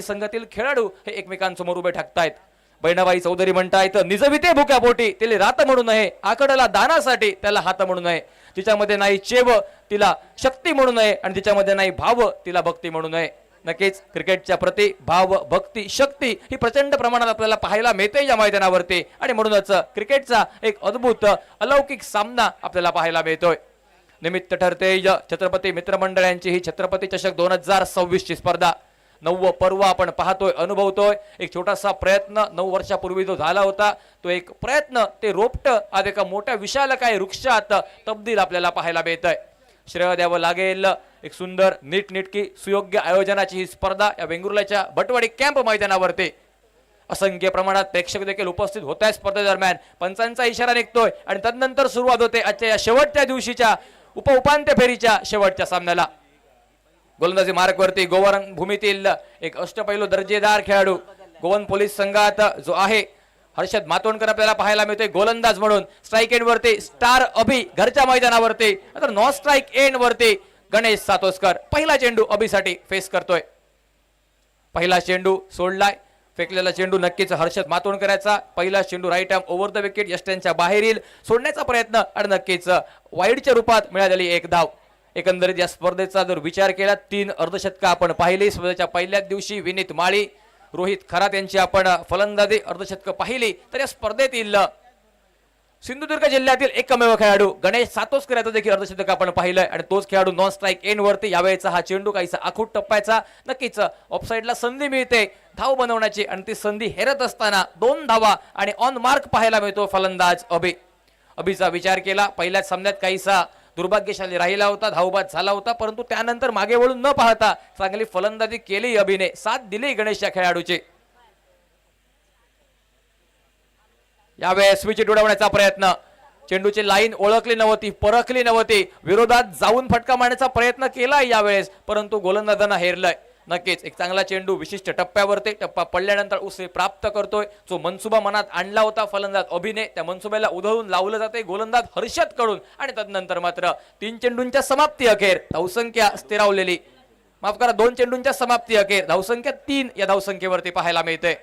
संघातील खेळाडू हे एकमेकांसमोर उभे ठाकतायत। बहिणाबाई चौधरी म्हणतायत, निजविते भुक्या पोटी तिले रात म्हणू नये, आकडला दानासाठी त्याला हात म्हणू नये। तिच्यामध्ये नाही चेव तिला शक्ती म्हणू नये आणि तिच्यामध्ये नाही भाव तिला भक्ती म्हणू नये। नक्कीच क्रिकेटच्या प्रति भाव भक्ती शक्ती ही प्रचंड प्रमाणात आपल्याला पाहायला मिळते या मैदानावरती आणि म्हणूनच क्रिकेटचा एक अद्भुत अलौकिक सामना आपल्याला पाहायला मिळतोय। निमित्त ठरते छत्रपती मित्रमंडळ यांची ही छत्रपती चषक 2026 ची स्पर्धा। 9व पर्व आपण पाहतोय अनुभवतोय। एक छोटासा प्रयत्न 9 वर्षापूर्वी जो झाला होता तो एक प्रयत्न ते रोपट आज एका मोठ्या विशालकाय वृक्षात तब्दील आपल्याला पाहायला मिळतंय। श्रेय द्यावं लागेल एक सुंदर नीटनेटकी सुयोग्य आयोजनाची ही स्पर्धा या वेंगुर्ल्याच्या भटवाडी कॅम्प मैदानावरती असंख्य प्रमाणात प्रेक्षक देखील उपस्थित होत आहेत। स्पर्धेदरम्यान पंचांचा इशारा निघतोय आणि तदनंतर सुरुवात होते आजच्या या शेवटच्या दिवशीच्या उपांत्य फेरीच्या शेवटच्या सामन्याला। गोलंदाजी मार्कवरती गोवन भूमीतील एक अष्टपैलू दर्जेदार खेळाडू गोवन पोलीस संघात जो आहे हर्षद मातोंडकर आपल्याला पाहायला मिळतोय गोलंदाज म्हणून। स्ट्राइक एंड वरती स्टार अभि घरच्या मैदानावरती, आता नॉन स्ट्राइक एंड वरती गणेश सातोसकर पहिला चेंडू अभिसाठी फेस करतोय। पहिला चेंडू सोडलाय, फेकलेला चेंडू नक्कीच हर्षद मातोंडकराचा। पहिला चेंडू right arm over the wicket यष्ट्यांच्या बाहेरील सोडण्याचा प्रयत्न आणि नक्कीच वाईडच्या रूपात मिळालेली एक धाव। एकंदरीत या स्पर्धेचा जर विचार केला 3 अर्धशतका आपण पाहिली। स्पर्धेच्या पहिल्याच दिवशी विनीत माळी रोहित खरात यांची आपण फलंदाजी अर्धशतक पाहिली, तर या स्पर्धेतील सिंधुदुर्ग जिल्ह्यातील एकमेव खेळाडू गणेश सातोसकर याचं देखील अर्धशतक आपण पाहिलंय आणि तोच खेळाडू नॉन स्ट्राइक एंड वरती। यावेळेचा हा चेंडू काहीसा आखूट टप्प्याचा, नक्कीच ऑफसाइडला संधी मिळते धाव बनवण्याची आणि ती संधी हेरत असताना 2 धावा आणि ऑन मार्क पाहायला मिळतो फलंदाज अभिचा विचार केला पहिल्याच सामन्यात काहीसा दुर्भाग्यशाली राहिला होता, धावबाद झाला होता, परंतु त्यानंतर मागे वळून न पाहता चांगली फलंदाजी केली अभिने, साथ दिली गणेश या खेळाडूची। यावेळेस विकेट उडवण्याचा प्रयत्न, चेंडूची लाईन ओळखली नव्हती, परखली नव्हती, विरोधात जाऊन फटका मारण्याचा प्रयत्न केला यावेळेस, परंतु गोलंदाजांना हेरलंय। नक्कीच एक चांगला चेंडू विशिष्ट टप्प्यावरती, टप्पा पडल्यानंतर उसळी प्राप्त करतोय। जो मनसुबा मनात आणला होता फलंदाज अभिने, त्या मनसुब्याला उधळून लावलं जाते गोलंदाज हर्षद कडून आणि तदनंतर मात्र 3 चेंडूंच्या समाप्ती अखेर धावसंख्या स्थिरावलेली, माफ करा 2 चेंडूंच्या समाप्ती अखेर धावसंख्या 3 या धावसंख्येवरती पाहायला मिळते।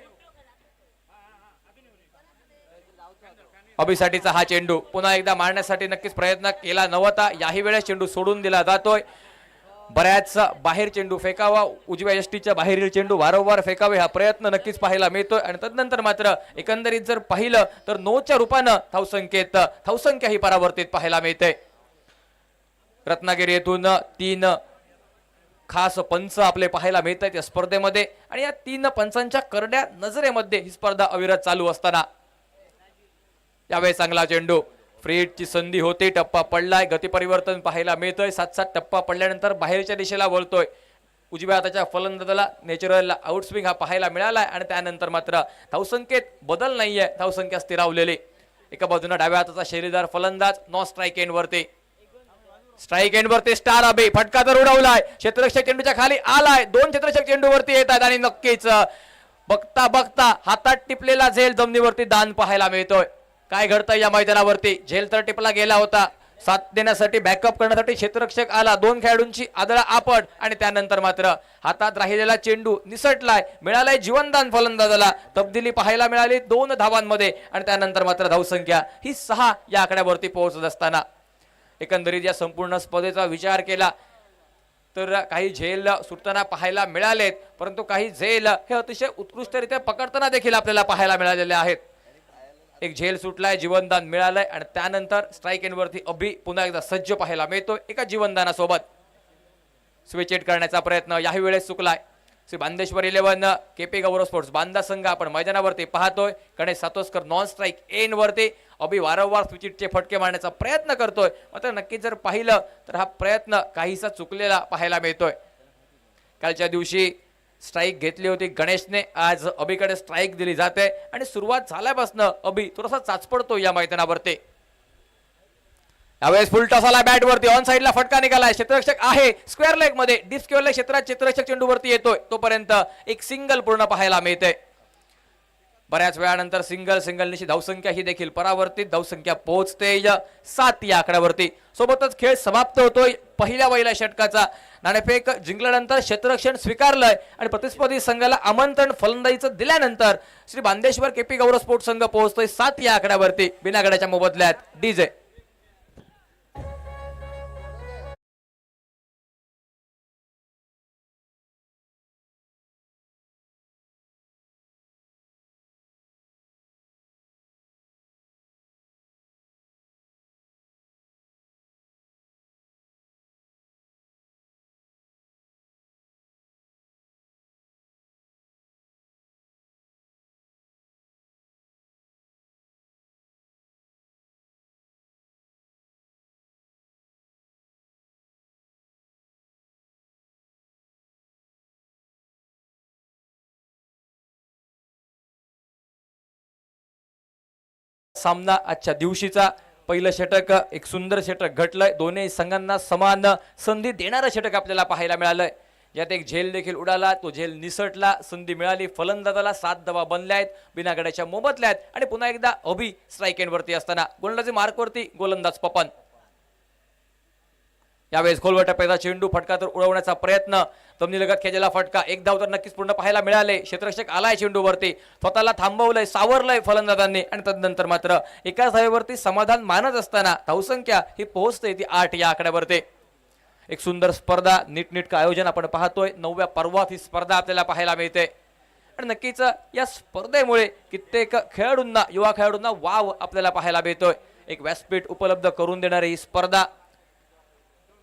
अभिसाठीचा हा चेंडू पुन्हा एकदा मारण्यासाठी नक्कीच प्रयत्न केला नव्हता, याही वेळेस चेंडू सोडून दिला जातोय। बऱ्याच बाहेर चेंडू फेकावा, उजव्या यष्टीच्या बाहेरील चेंडू वारंवार फेकावे हा प्रयत्न नक्कीच पाहायला मिळतोय आणि तदनंतर मात्र एकंदरीत जर पाहिलं तर 9च्या रूपानं धावसंख्या ही परावर्तित पाहायला मिळते। रत्नागिरी येथून 3 खास पंच आपले पाहायला मिळत आहेत या स्पर्धेमध्ये आणि या 3 पंचांच्या करड्या नजरेमध्ये ही स्पर्धा अविरत चालू असताना यावेळी चांगला चेंडू, फ्री हिटची संधी होती, टप्पा पडलाय, गती परिवर्तन पाहायला मिळतोय। 7-7 टप्पा पडल्यानंतर बाहेरच्या दिशेला वळतोय उजव्या हाताच्या फलंदाजाला नॅचरल आउटस्विंग हा पाहायला मिळालाय आणि त्यानंतर मात्र धावसंख्येत बदल नाहीये, धावसंख्या स्थिरावलेली। एका बाजूने डाव्या हाताचा शैलीदार फलंदाज नॉन स्ट्राइक एंड वरती, स्ट्राइक एंड वरती स्टार अभि फटका तर उडवलाय, क्षेत्ररक्षक चेंडूच्या खाली आलाय, 2 क्षेत्ररक्षक चेंडू वरती येतात आणि नक्कीच बघता बघता हातात टिपलेला झेल जमिनीवरती दान पाहायला मिळतोय। काय घडतंय या मैदानावरती, झेल तर टिपला गेला होता, साथ देण्यासाठी बॅकअप करण्यासाठी क्षेत्ररक्षक आला, 2 खेळाडूंची आदळा आपट आणि त्यानंतर मात्र हातात राहिलेला चेंडू निसटलाय, मिळालाय जीवनदान फलंदाजाला, तब्दिली पाहायला मिळाली 2 धावांमध्ये आणि त्यानंतर मात्र धावसंख्या ही 6 या आकड्यावरती पोहोचत असताना एकंदरीत या संपूर्ण स्पर्धेचा विचार केला तर काही झेल सुटताना पाहायला मिळालेत, परंतु काही झेल हे अतिशय उत्कृष्टरित्या पकडताना देखील आपल्याला पाहायला मिळालेले आहेत। एक झेल सुटलाय, जीवनदान मिळालंय आणि त्यानंतर स्ट्राइक एंड वरती अभि पुन्हा एकदा सज्ज पाहायला मिळतोय एका जीवनदानासोबत। स्विच एट करण्याचा प्रयत्न याही वेळेस चुकलाय। श्री बांदेश्वर 11 केपी गौरव स्पोर्ट्स बांदा संघ आपण मैदानावरती पाहतोय। Ganesh Satoskar non strike end वरती, अभि वारंवार स्विचचे फटके मारण्याचा प्रयत्न करतोय, मात्र नक्कीच जर पाहिलं तर हा प्रयत्न काहीसा चुकलेला पाहायला मिळतोय। कालच्या दिवशी स्ट्राइक घेतली होती गणेशने, आज अभिकडे स्ट्राइक दिली जाते आणि सुरुवात झाल्यापासून अभि थोडासा चाचपडतो या मैदानावरती। यावेळेस फुल टॉस आला बॅट वरती, ऑन साइडला फटका निघालाय, क्षेत्ररक्षक आहे स्क्वेअर लेग मध्ये, डीप स्क्वेअर लेग क्षेत्रात क्षेत्ररक्षक चेंडू वरती येतोय, तोपर्यंत एक सिंगल पूर्ण पाहायला मिळते। बऱ्याच वेळानंतर सिंगल धावसंख्या ही देखील परावर्तित, धावसंख्या पोहोचते 7 या आकड्यावरती. सोबतच खेळ समाप्त होतोय पहिल्या षटकाचा. नाणेफेक जिंकल्यानंतर क्षेत्ररक्षण स्वीकारलंय आणि प्रतिस्पर्धी संघाला आमंत्रण फलंदाजीचं दिल्यानंतर श्री बांदेश्वर केपी गौरव स्पोर्ट्स संघ पोहोचतोय 7 या आकड्यावरती बिना गड्याच्या मोबदल्यात. डीजे सामना आजच्या दिवशीचा. पहिलं षटक एक सुंदर षटक घटलंय. दोन्ही संघांना समान संधी देणारं षटक आपल्याला पाहायला मिळालंय. यात एक झेल देखील उडाला, तो झेल निसटला, संधी मिळाली फलंदाजाला. 7 धावा बनल्यात बिना गड्याच्या मोबदल्यात आणि पुन्हा एकदा अभि स्ट्राईक एंड वरती असताना गोलंदाजी मार्कवरती गोलंदाज पपन. यावेळेस खोलवर टप्प्याचा चेंडू फटका तर उडवण्याचा प्रयत्न, जमिनीलगत खेळलेला फटका. एक धाव तर नक्कीच पूर्ण पाहायला मिळाले. क्षेत्ररक्षक आलाय चेंडूवरती, स्वतःला थांबवलंय, सावरलंय फलंदाजांनी आणि तदनंतर मात्र एका धावेवरती समाधान मानत असताना धावसंख्या ही पोहोचते ती 8 या आकड्यावरती. एक सुंदर स्पर्धा, नीटनेटकं आयोजन आपण पाहतोय. 9व्या पर्वात ही स्पर्धा आपल्याला पाहायला मिळते आणि नक्कीच या स्पर्धेमुळे कित्येक खेळाडूंना, युवा खेळाडूंना वाव आपल्याला पाहायला मिळतोय. एक व्यासपीठ उपलब्ध करून देणारी ही स्पर्धा,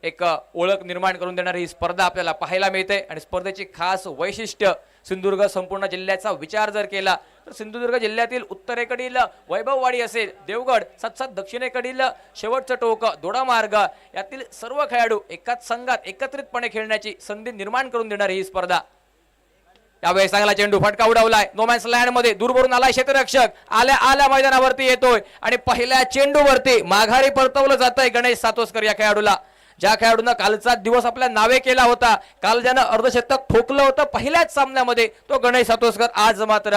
एक ओळख निर्माण करून देणारी ही स्पर्धा आपल्याला पाहायला मिळते. आणि स्पर्धेची खास वैशिष्ट्य, सिंधुदुर्ग संपूर्ण जिल्ह्याचा विचार जर केला तर सिंधुदुर्ग जिल्ह्यातील उत्तरेकडील वैभववाडी असेल, देवगड, साथ दक्षिणेकडील शेवटचं टोक दोडामार्ग, यातील सर्व खेळाडू एकाच संघात एकत्रितपणे खेळण्याची संधी निर्माण करून देणारी ही स्पर्धा. यावेळी चांगला चेंडू फटका उडवलाय नोमॅन्स लँड मध्ये, दूरवरून आलाय क्षेत्ररक्षक, आल्या मैदानावरती येतोय आणि पहिल्या चेंडूवरती माघारी परतवलं जातंय गणेश सातोसकर या खेळाडूला. ज्या खेळाडूंना कालचा दिवस आपल्या नावे केला होता, काल ज्यानं अर्धशतक ठोकलं होतं पहिल्याच सामन्यामध्ये, तो गणेश सातोसकर आज मात्र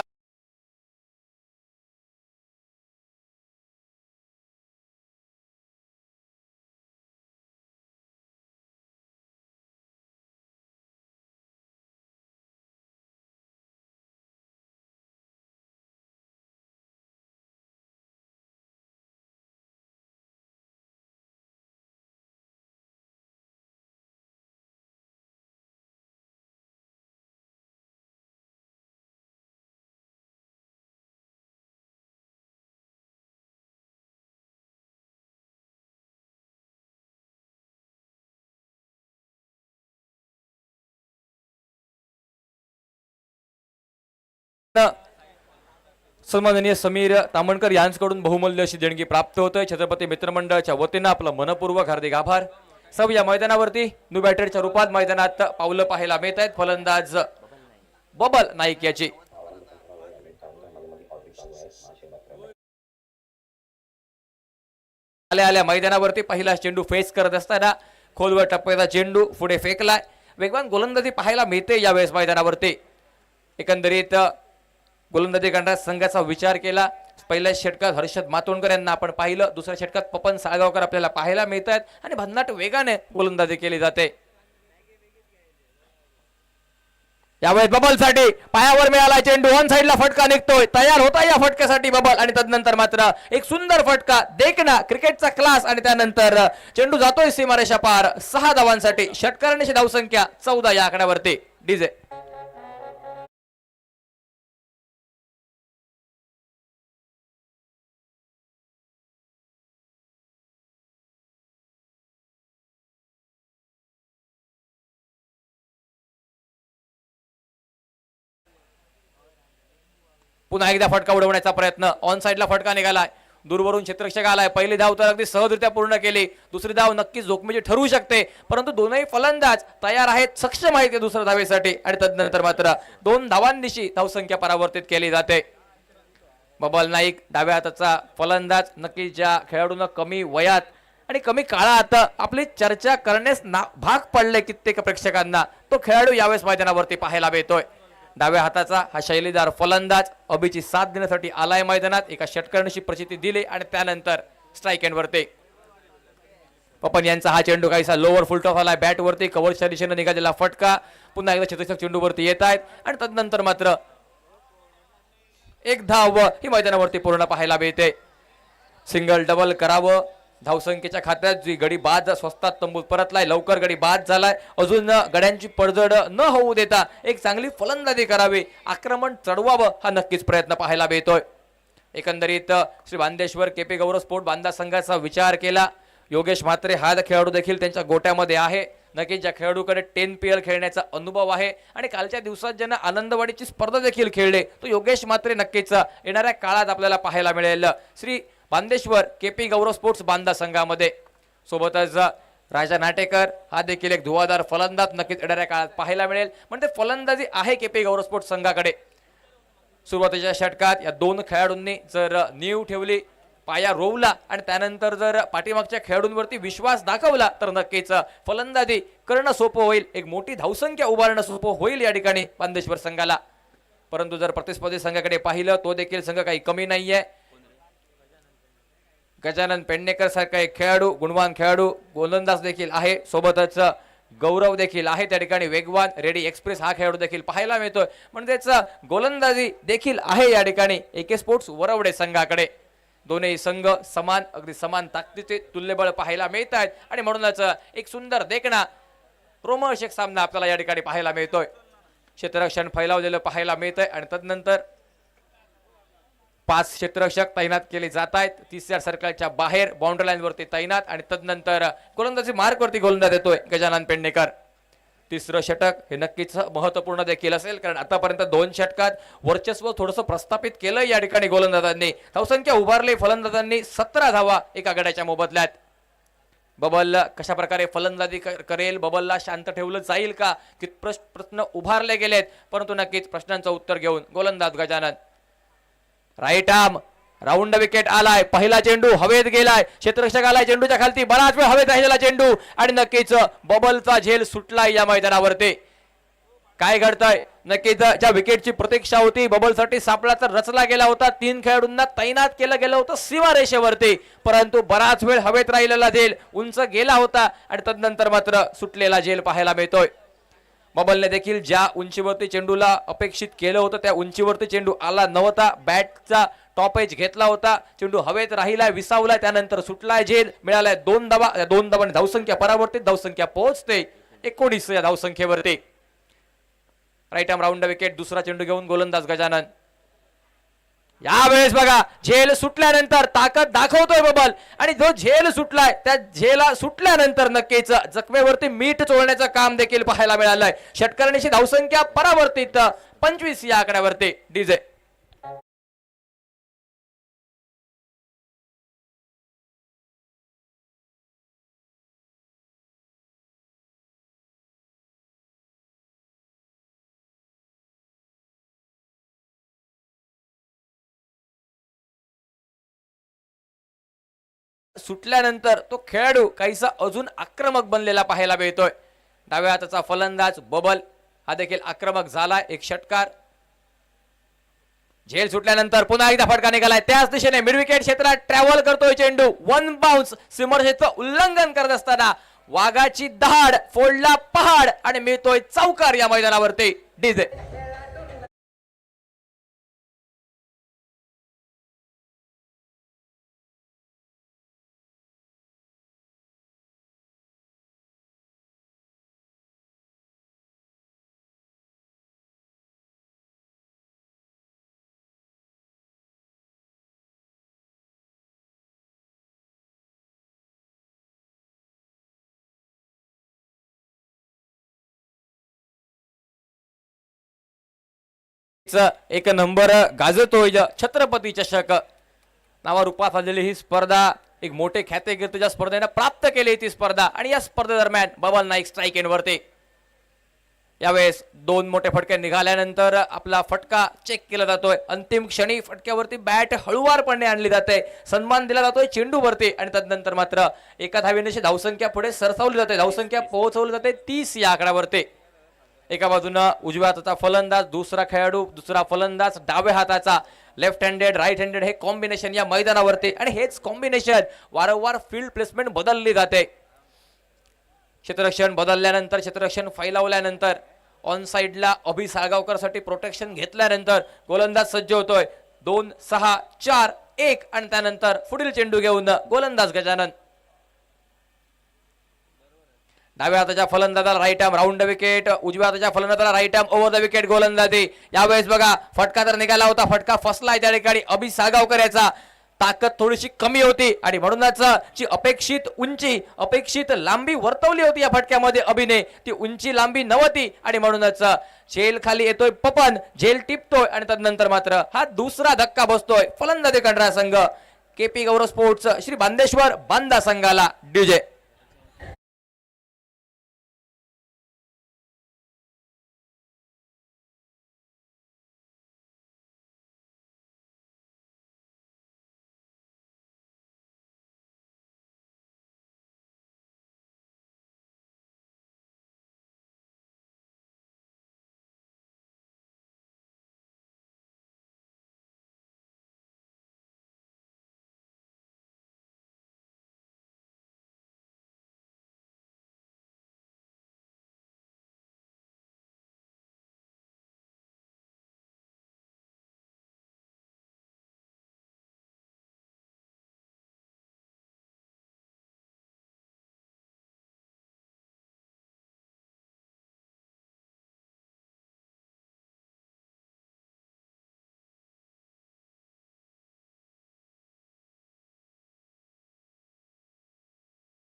सन्माननीय समीर तामणकर यांच्याकडून बहुमूल्य अशी देणगी प्राप्त होते. छत्रपती मित्रमंडळाच्या वतीनं आपलं मनपूर्वक हार्दिक आभार. सब या मैदानावरती न्यू बॅटरच्या रूपात मैदानात पावलं पाहायला मिळत आहेत. फलंदाज बबल नाईक याची. आल्या मैदानावरती पहिला चेंडू फेस करत असताना खोलवर टप्प्याचा चेंडू पुढे फेकलाय. वेगवान गोलंदाजी पाहायला मिळते यावेळेस मैदानावरती. एकंदरीत गोलंदाजी करणाऱ्या संघाचा विचार केला, पहिल्या षटकात हर्षद मातोंडकर यांना आपण पाहिलं, दुसऱ्या षटकात पपन साळगावकर आपल्याला पाहायला मिळत आहेत आणि भन्नाट वेगाने गोलंदाजी केली जाते. यावेळेस बबलसाठी पायावर मिळाला चेंडू, ऑन साइडला फटका निघतोय, तयार होता या फटक्यासाठी बबल आणि तदनंतर मात्र एक सुंदर फटका, देखना क्रिकेटचा क्लास आणि त्यानंतर चेंडू जातोय सीमारेषा पार. 6 धावांसाठी षटकारांची धावसंख्या 14 या आकड्यावरती. डीजे पुन्हा एकदा फटका उडवण्याचा प्रयत्न, ऑन साइडला फटका निघालाय, दूरवरून क्षेत्ररक्षक आलाय. पहिली धाव तर अगदी सहजरित्या पूर्ण केली, दुसरी धाव नक्कीच जोखमीची ठरू शकते, परंतु दोनही फलंदाज तयार आहेत, सक्षम आहेत दुसऱ्या धावेसाठी आणि तदनंतर मात्र 2 धावांनिशी धावसंख्या परावर्तित केली जाते. बबल नाईक डाव्या हाताचा फलंदाज, नक्की ज्या खेळाडूंना कमी वयात आणि कमी काळात आपली चर्चा करण्यास भाग पडले कित्येक प्रेक्षकांना, तो खेळाडू यावेळेस मैदानावरती पाहायला मिळतोय. डाव्या हाताचा हा शैलीदार फलंदाज अभिची साथ देण्यासाठी आलाय मैदानात. एका षटकर्णीशी प्रचिती दिली आणि त्यानंतर स्ट्राईक एंड वरती पपन यांचा हा चेंडू काहीसा लोअर फुल टॉप आलाय बॅट वरती. कव्हरच्या दिशेने निघालेला फटका पुन्हा एकदा क्षेत्ररक्षक चेंडू वरती येत आहेत आणि तदनंतर मात्र एक धाव ही मैदानावरती पूर्ण पाहायला मिळते. सिंगल डबल करावं धावसंख्येच्या खात्यात. जी गडी बाद स्वस्तात तंबूत परतलाय, लवकर गडी बाद झालाय. अजून गड्यांची पडझड न होऊ देता एक चांगली फलंदाजी करावी, आक्रमण चढवावं हा नक्कीच प्रयत्न पाहायला मिळतोय. एकंदरीत श्री बांदेश्वर केपी गौरव स्पोर्ट बांदा संघाचा विचार केला. योगेश म्हात्रे हा खेळाडू देखील त्यांच्या गोट्यामध्ये आहे. नक्कीच ज्या खेळाडूकडे 10 PL खेळण्याचा अनुभव आहे आणि कालच्या दिवसात ज्यांना आनंदवाडीची स्पर्धा देखील खेळले तो योगेश म्हात्रे नक्कीच येणाऱ्या काळात आपल्याला पाहायला मिळेल श्री बांदेश्वर केपी गौरव स्पोर्ट्स बांदा संघामध्ये. सोबतच राजा नाटेकर हा देखील एक धुवाधार फलंदाज नक्कीच येणाऱ्या काळात पाहायला मिळेल. म्हणजे फलंदाजी आहे केपी गौरव स्पोर्ट्स संघाकडे. सुरुवातीच्या षटकात या दोन खेळाडूंनी जर नीव ठेवली, पाया रोवला आणि त्यानंतर जर पाठीमागच्या खेळाडूंवरती विश्वास दाखवला तर नक्कीच फलंदाजी करणं सोपं होईल, एक मोठी धावसंख्या उभारणं सोपं होईल या ठिकाणी बांदेश्वर संघाला. परंतु जर प्रतिस्पर्धी संघाकडे पाहिलं तो देखील संघ काही कमी नाहीये. गजानन पेडणेकर सारखा एक खेळाडू, गुणवान खेळाडू, गोलंदाज देखील आहे. सोबतच गौरव देखील आहे त्या ठिकाणी वेगवान. रेडी एक्सप्रेस हा खेळाडू देखील पाहायला मिळतोय. म्हणजेच गोलंदाजी देखील आहे या ठिकाणी एके स्पोर्ट्स वरवडे संघाकडे. दोन्ही संघ समान, अगदी समान ताकदीचे तुल्यबळ पाहायला मिळत आहेत आणि म्हणूनच एक सुंदर देखणा रोमहर्षक सामना आपल्याला या ठिकाणी पाहायला मिळतोय. क्षेत्ररक्षण फैलावलेलं पाहायला मिळतंय आणि तदनंतर 5 क्षेत्ररक्षक तैनात केले जात आहेत. 30 सर्कलच्या बाहेर बाउंड्री लाईन वरती तैनात आणि तदनंतर गोलंदाजी मार्क वरती गोलंदाज येतोय गजानन पेडणेकर. तिसरं षटक हे नक्कीच महत्वपूर्ण देखील असेल कारण आतापर्यंत 2 षटकात वर्चस्व थोडंसं प्रस्थापित केलं या ठिकाणी गोलंदाजांनी. धावसंख्या उभारली फलंदाजांनी 17 धावा एका गड्याच्या मोबदल्यात. बबल कशा प्रकारे फलंदाजी करेल, बबलला शांत ठेवलं जाईल का, कितपत प्रश्न उभारले गेलेत. परंतु नक्कीच प्रश्नांचं उत्तर घेऊन गोलंदाज Gajanan. Right arm round wicket आलाय. पहिला चेंडू हवेत गेलाय, क्षेत्ररक्षक आलाय चेंडूच्या खालती, बराच वेळ हवेत राहिलेला चेंडू आणि नक्कीच बबलचा झेल सुटलाय या मैदानावरती. काय घडतंय, नक्कीच ज्या विकेटची प्रतीक्षा होती बबलसाठी सापळा तर रचला गेला होता. 3 खेळाडूंना तैनात केलं गेलं होतं सीमारेषेवरती, परंतु बराच वेळ हवेत राहिलेला झेल उंच गेला होता आणि तदनंतर मात्र सुटलेला झेल पाहायला मिळतोय. बबलने देखील ज्या उंचीवरती चेंडूला अपेक्षित केलं होतं त्या उंचीवरती चेंडू आला नव्हता. बॅटचा टॉप एज घेतला होता, चेंडू हवेत राहिलाय, विसावलाय, त्यानंतर सुटलाय झेल. मिळालाय 2 धावा. या 2 धावांनी धावसंख्या परावर्तित, धावसंख्या पोहोचते 19 या धावसंख्येवरती. Right arm round wicket. दुसरा चेंडू घेऊन गोलंदाज गजानन. यावेळेस बघा झेल सुटल्यानंतर ताकद दाखवतोय बबल आणि जो झेल सुटलाय त्या झेला सुटल्यानंतर नक्कीच जखमेवरती मीठ चोळण्याचं काम देखील पाहायला मिळालंय. षटकर्णीची धावसंख्या परावर्तित 25 या आकड्यावरती. डीजे सुटल्यानंतर तो खेळाडू काहीसा अजून आक्रमक बनलेला पाहायला मिळतोय. डाव्या हाताचा फलंदाज बबल हा देखील आक्रमक झालाय. एक षटकार. झेल सुटल्यानंतर पुन्हा एकदा फटका निघालाय त्याच दिशेने. मिड विकेट क्षेत्रात ट्रॅव्हल करतोय चेंडू. 1 बाउन्स सीमारेषेचं उल्लंघन करत असताना वाघाची दहाड फोडला पहाड आणि मिळतोय चौकार या मैदानावरती. डीजे एक नंबर गाजतोय छत्रपती चषक नावारूपात आलेली ही स्पर्धा एक मोठे ख्यातेकीर्तीच्या स्पर्धेने प्राप्त केली ती स्पर्धा आणि या स्पर्धेदरम्यान बबल नाईक स्ट्राईक एंड वरती. यावेळेस 2 मोठे फटके निघाल्यानंतर आपला फटका चेक केला जातोय. अंतिम क्षणी फटक्यावरती बॅट हळूवारपणे आणली जाते, सन्मान दिला जातोय चेंडूवरती आणि तदनंतर मात्र एका धावेने धावसंख्या पुढे सरसावली जाते, धावसंख्या पोहोचवली जाते 30 या आकड्यावरती. एका बाजूनं उजव्या हाताचा फलंदाज, दुसरा खेळाडू दुसरा फलंदाज डाव्या हाताचा, लेफ्ट हँडेड राईट हँडेड हे कॉम्बिनेशन या मैदानावरती, आणि हेच कॉम्बिनेशन वारंवार फील्ड प्लेसमेंट बदलली जाते. क्षेत्ररक्षण बदलल्यानंतर, क्षेत्ररक्षण फैलावल्यानंतर, ऑन साइडला अभि साळगावकर साठी प्रोटेक्शन घेतल्यानंतर गोलंदाज सज्ज होतोय. 2 6 4 1 आणि त्यानंतर पुढील चेंडू घेऊन गोलंदाज गजानन. डाव्या हाताच्या फलंदाजाला right arm round the wicket, उजव्या हाताच्या फलंदाजाला right arm over the wicket गोलंदाजी. यावेळेस बघा फटका तर निघाला होता, फटका फसलाय त्या ठिकाणी अभि साळगावकर याचा. ताकद थोडीशी कमी होती आणि म्हणूनच जी अपेक्षित उंची अपेक्षित लांबी वर्तवली होती या फटक्यामध्ये अभिने, ती उंची लांबी नव्हती आणि म्हणूनच झेल खाली येतोय पपन, झेल टिपतोय आणि त्यानंतर मात्र हा दुसरा धक्का बसतोय फलंदाजी करणारा संघ केपी गौरव स्पोर्ट्स श्री बांदेश्वर बांदा संघाला. डीजे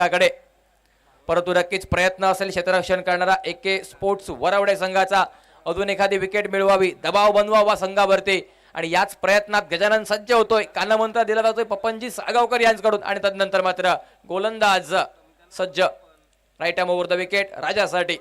कडे परंतु नक्कीच प्रयत्न असेल क्षेत्ररक्षण करणारा एके स्पोर्ट्स वरवडे संघाचा अजून एखादी विकेट मिळवावी, दबाव बनवावा संघावरती, आणि याच प्रयत्नात गजानन सज्ज होतोय. कानमंत्र दिला जातोय पपनजी साळगावकर यांच्याकडून आणि त्यानंतर मात्र गोलंदाज सज्ज right arm over the wicket राजासाठी.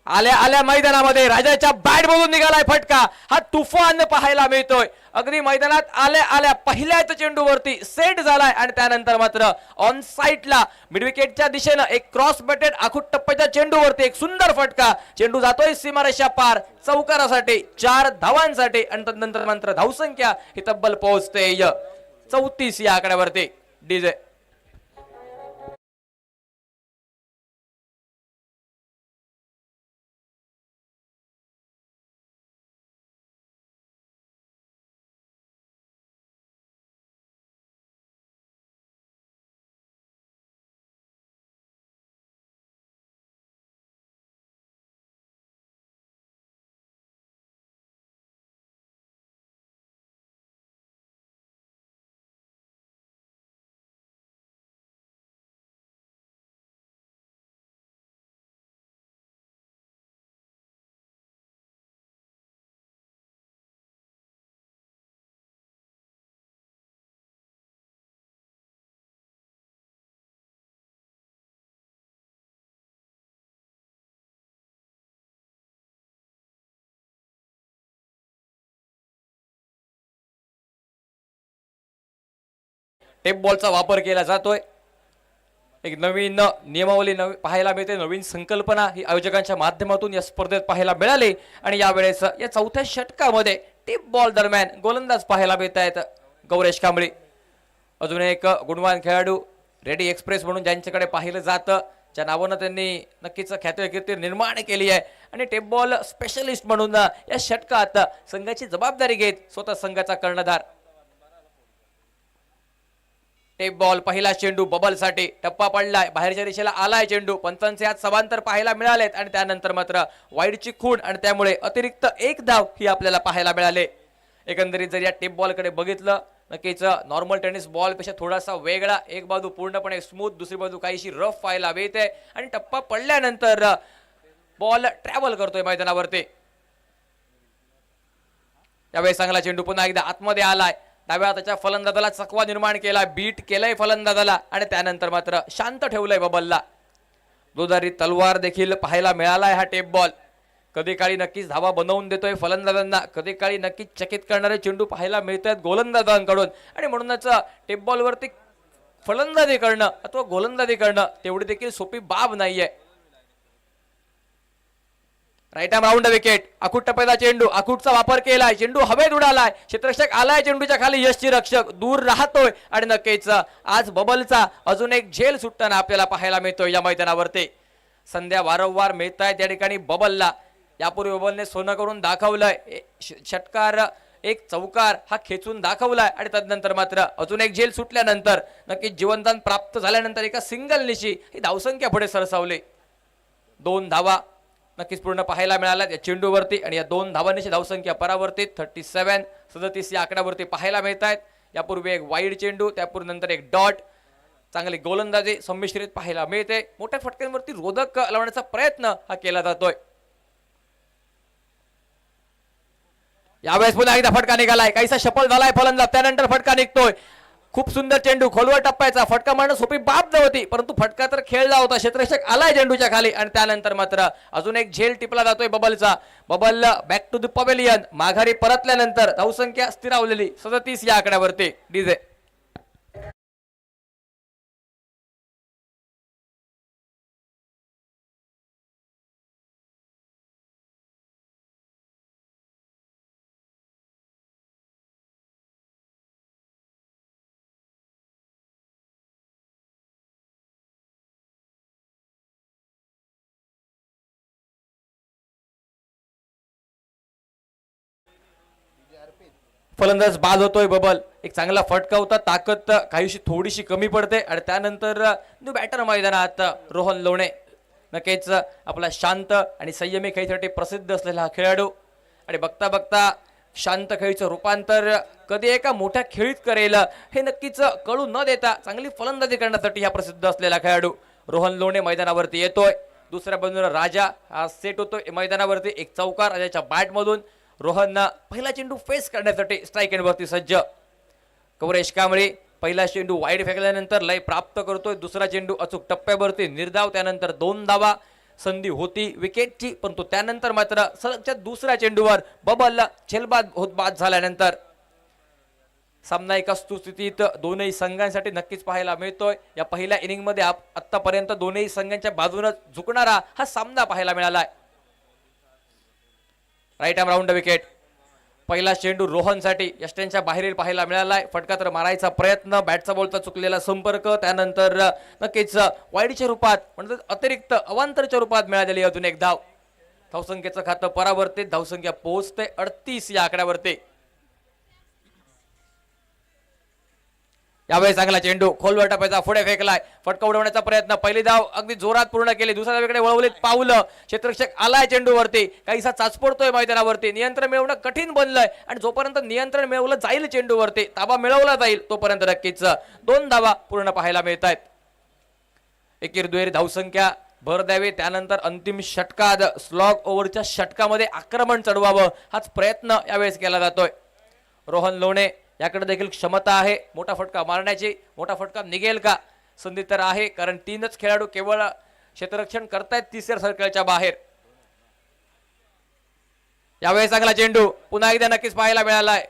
आल्या आल्या मैदानामध्ये राजाच्या बॅट मधून निघालाय फटका, हा तुफान पाहायला मिळतोय. अगदी मैदानात आल्या आल्या पहिल्याच चेंडूवरती सेट झालाय आणि त्यानंतर मात्र ऑन साइडला मिड विकेटच्या दिशेनं एक क्रॉस बटेड आखूट टप्प्याच्या चेंडूवरती एक सुंदर फटका. चेंडू जातोय सीमारेषा पार चौकारासाठी 4 धावांसाठी आणि त्यानंतर मात्र धावसंख्या ही तब्बल पोहोचते 34 या आकड्यावरती. डीजे टेप बॉलचा वापर केला जातोय. एक नवीन नियमावली पाहायला मिळते, नवीन संकल्पना ही आयोजकांच्या माध्यमातून या स्पर्धेत पाहायला मिळाली आणि यावेळेस या चौथ्या षटकामध्ये टेप बॉल दरम्यान गोलंदाज पाहायला मिळत आहेत गौरेश कांबळे. अजून एक गुणवान खेळाडू रेडी एक्सप्रेस म्हणून ज्यांच्याकडे पाहिलं जातं, ज्या नावानं त्यांनी नक्कीच ख्याती निर्माण केली आहे आणि टेप बॉल स्पेशलिस्ट म्हणून या षटकात संघाची जबाबदारी घेत स्वतः संघाचा कर्णधार. टेप बॉल पहिला चेंडू बबल साठी, टप्पा पडलाय, बाहेरच्या दिशेला आलाय चेंडू, पंचांचे हात समांतर पाहायला मिळालेत आणि त्यानंतर मात्र वाईडची खूण आणि त्यामुळे अतिरिक्त 1 धाव ही आपल्याला पाहायला मिळाले. एकंदरीत जर या टेप बॉल कडे बघितलं, नक्कीच नॉर्मल टेनिस बॉल पेक्षा थोडासा वेगळा, एक बाजू पूर्णपणे स्मूथ, दुसरी बाजू काहीशी रफ पाहायला मिळते आणि टप्पा पडल्यानंतर बॉल ट्रॅव्हल करतोय मैदानावरती. यावेळी चांगला चेंडू पुन्हा एकदा आतमध्ये आलाय, डाव्या हाताच्या फलंदाजाला चकवा निर्माण केला, बीट केलाय फलंदाजाला आणि त्यानंतर मात्र शांत ठेवलंय बबलला. दोधारी तलवार देखील पाहायला मिळालाय हा टेप बॉल. कधी काळी नक्कीच धावा बनवून देतोय फलंदाजांना, कधी काळी नक्कीच चकित करणारे चेंडू पाहायला मिळतात गोलंदाजांकडून आणि म्हणूनच टेप बॉलवरती फलंदाजी करणं अथवा गोलंदाजी करणं तेवढी देखील सोपी बाब नाहीये. Right arm round wicket. आखूट टप्प्याचा चेंडू, आखूटचा वापर केलाय, चेंडू हवेत उडालाय, क्षेत्ररक्षक आलाय चेंडूच्या खाली, यशची रक्षक दूर राहतोय आणि नक्कीच आज बबलचा अजून एक झेल सुटताना आपल्याला पाहायला मिळतोय या मैदानावरती. संध्या वारंवार मिळत आहेत त्या ठिकाणी बबलला. यापूर्वी बबलने सोनं करून दाखवलंय, षटकार एक चौकार हा खेचून दाखवलाय आणि तदनंतर मात्र अजून एक झेल सुटल्यानंतर नक्कीच जीवनदान प्राप्त झाल्यानंतर एका सिंगल निशी ही धावसंख्या पुढे सरसावली. 2 धावा नक्कीच पूर्ण पाहायला मिळाल्या या चेंडूवरती आणि या 2 धावांची धावसंख्या परावर्तित 37 या आकड्यावरती पाहायला मिळत आहेत. यापूर्वी एक वाईड चेंडू, त्यापूर्वी नंतर एक डॉट. चांगली गोलंदाजी संमिश्रित पाहायला मिळते. मोठ्या फटक्यांवरती रोधक लावण्याचा प्रयत्न हा केला जातोय. यावेळेस पुन्हा एकदा फटका निघालाय, काहीसा सफल झालाय फलंदाज, त्यानंतर फटका निघतोय. खूप सुंदर चेंडू, खोलवर टप्प्याचा फटका मारणं सोपी बाब नव्हती, परंतु फटका तर खेळला होता. क्षेत्ररक्षक आलाय चेंडूच्या खाली आणि त्यानंतर मात्र अजून एक झेल टिपला जातोय बबलचा. बबल बॅक टू द पवेलियन, माघारी परतल्यानंतर धावसंख्या स्थिरावलेली 37 या आकड्यावरती. डीजे फलंदाज बाद होतोय बबल. एक चांगला फटका होता, ताकद काहीशी थोडीशी कमी पडते आणि त्यानंतर बॅटर मैदानात रोहन लोणे. नक्कीच आपला शांत आणि संयमी खेळीसाठी प्रसिद्ध असलेला हा खेळाडू आणि बघता बघता शांत खेळीचं रूपांतर कधी एका मोठ्या खेळीत करेल हे नक्कीच कळू न देता चांगली फलंदाजी करण्यासाठी हा प्रसिद्ध असलेला खेळाडू रोहन लोणे मैदानावरती येतोय. दुसऱ्या बाजूला राजा हा सेट होतोय मैदानावरती. एक चौकार राजाच्या बॅटमधून. रोहन पहिला चेंडू फेस करण्यासाठी स्ट्राईक एंडवरती सज्ज. कवरेश कांबळे पहिला चेंडू वाईड फेकल्यानंतर लय प्राप्त करतोय. दुसरा चेंडू अचूक टप्प्यावरती निर्धाव, त्यानंतर 2 धावा. संधी होती विकेटची, परंतु त्यानंतर मात्र सलगच्या दुसऱ्या चेंडूवर बबलला झेलबाद होत बाद झाल्यानंतर सामना एका सुस्थितीत दोनही संघांसाठी नक्कीच पाहायला मिळतोय. या पहिल्या इनिंग मध्ये आतापर्यंत दोनही संघांच्या बाजूने झुकणारा हा सामना पाहायला मिळालाय. Right arm round wicket. पहिला चेंडू रोहनसाठी यष्ट्यांच्या बाहेरील पाहायला मिळालाय. फटका तर मारायचा प्रयत्न, बॅटचा बॉलचा चुकलेला संपर्क, त्यानंतर नक्कीच वाईडच्या रूपात म्हणजे अतिरिक्त अवांतरच्या रूपात मिळालेली अजून एक धाव. धावसंख्येचं खातं परावर्तित, धावसंख्या पोहोचते 38 या आकड्यावरती. यावेळी चांगला चेंडू खोलवर टप्प्याचा पुढे फेकलाय, फटका उडवण्याचा प्रयत्न, पहिली धाव अगदी जोरात पूर्ण केली. दुसऱ्या धावेकडे वळवलीत पावलं, क्षेत्ररक्षक आलाय चेंडूवरती, काहीसा चाचपडतोय मैदानावरती. नियंत्रण मिळवणं कठीण बनलंय आणि जोपर्यंत नियंत्रण मिळवलं जाईल चेंडूवरती, ताबा मिळवला जाईल तोपर्यंत नक्कीच 2 धावा पूर्ण पाहायला मिळत आहेत. एकेर दुहेरी धावसंख्या भर द्यावी, त्यानंतर अंतिम षटकात स्लॉग ओव्हरच्या षटकामध्ये आक्रमण चढवावं हाच प्रयत्न यावेळेस केला जातोय. रोहन लोणे याकडे देखील क्षमता आहे मोठा फटका मारण्याची. मोठा फटका निघेल का? संधी तर आहे, कारण 3च खेळाडू केवळ क्षेत्ररक्षण करतायत तिसऱ्या सर्कलच्या बाहेर. यावेळेस चांगला चेंडू पुन्हा एकदा नक्कीच पाहायला मिळालाय.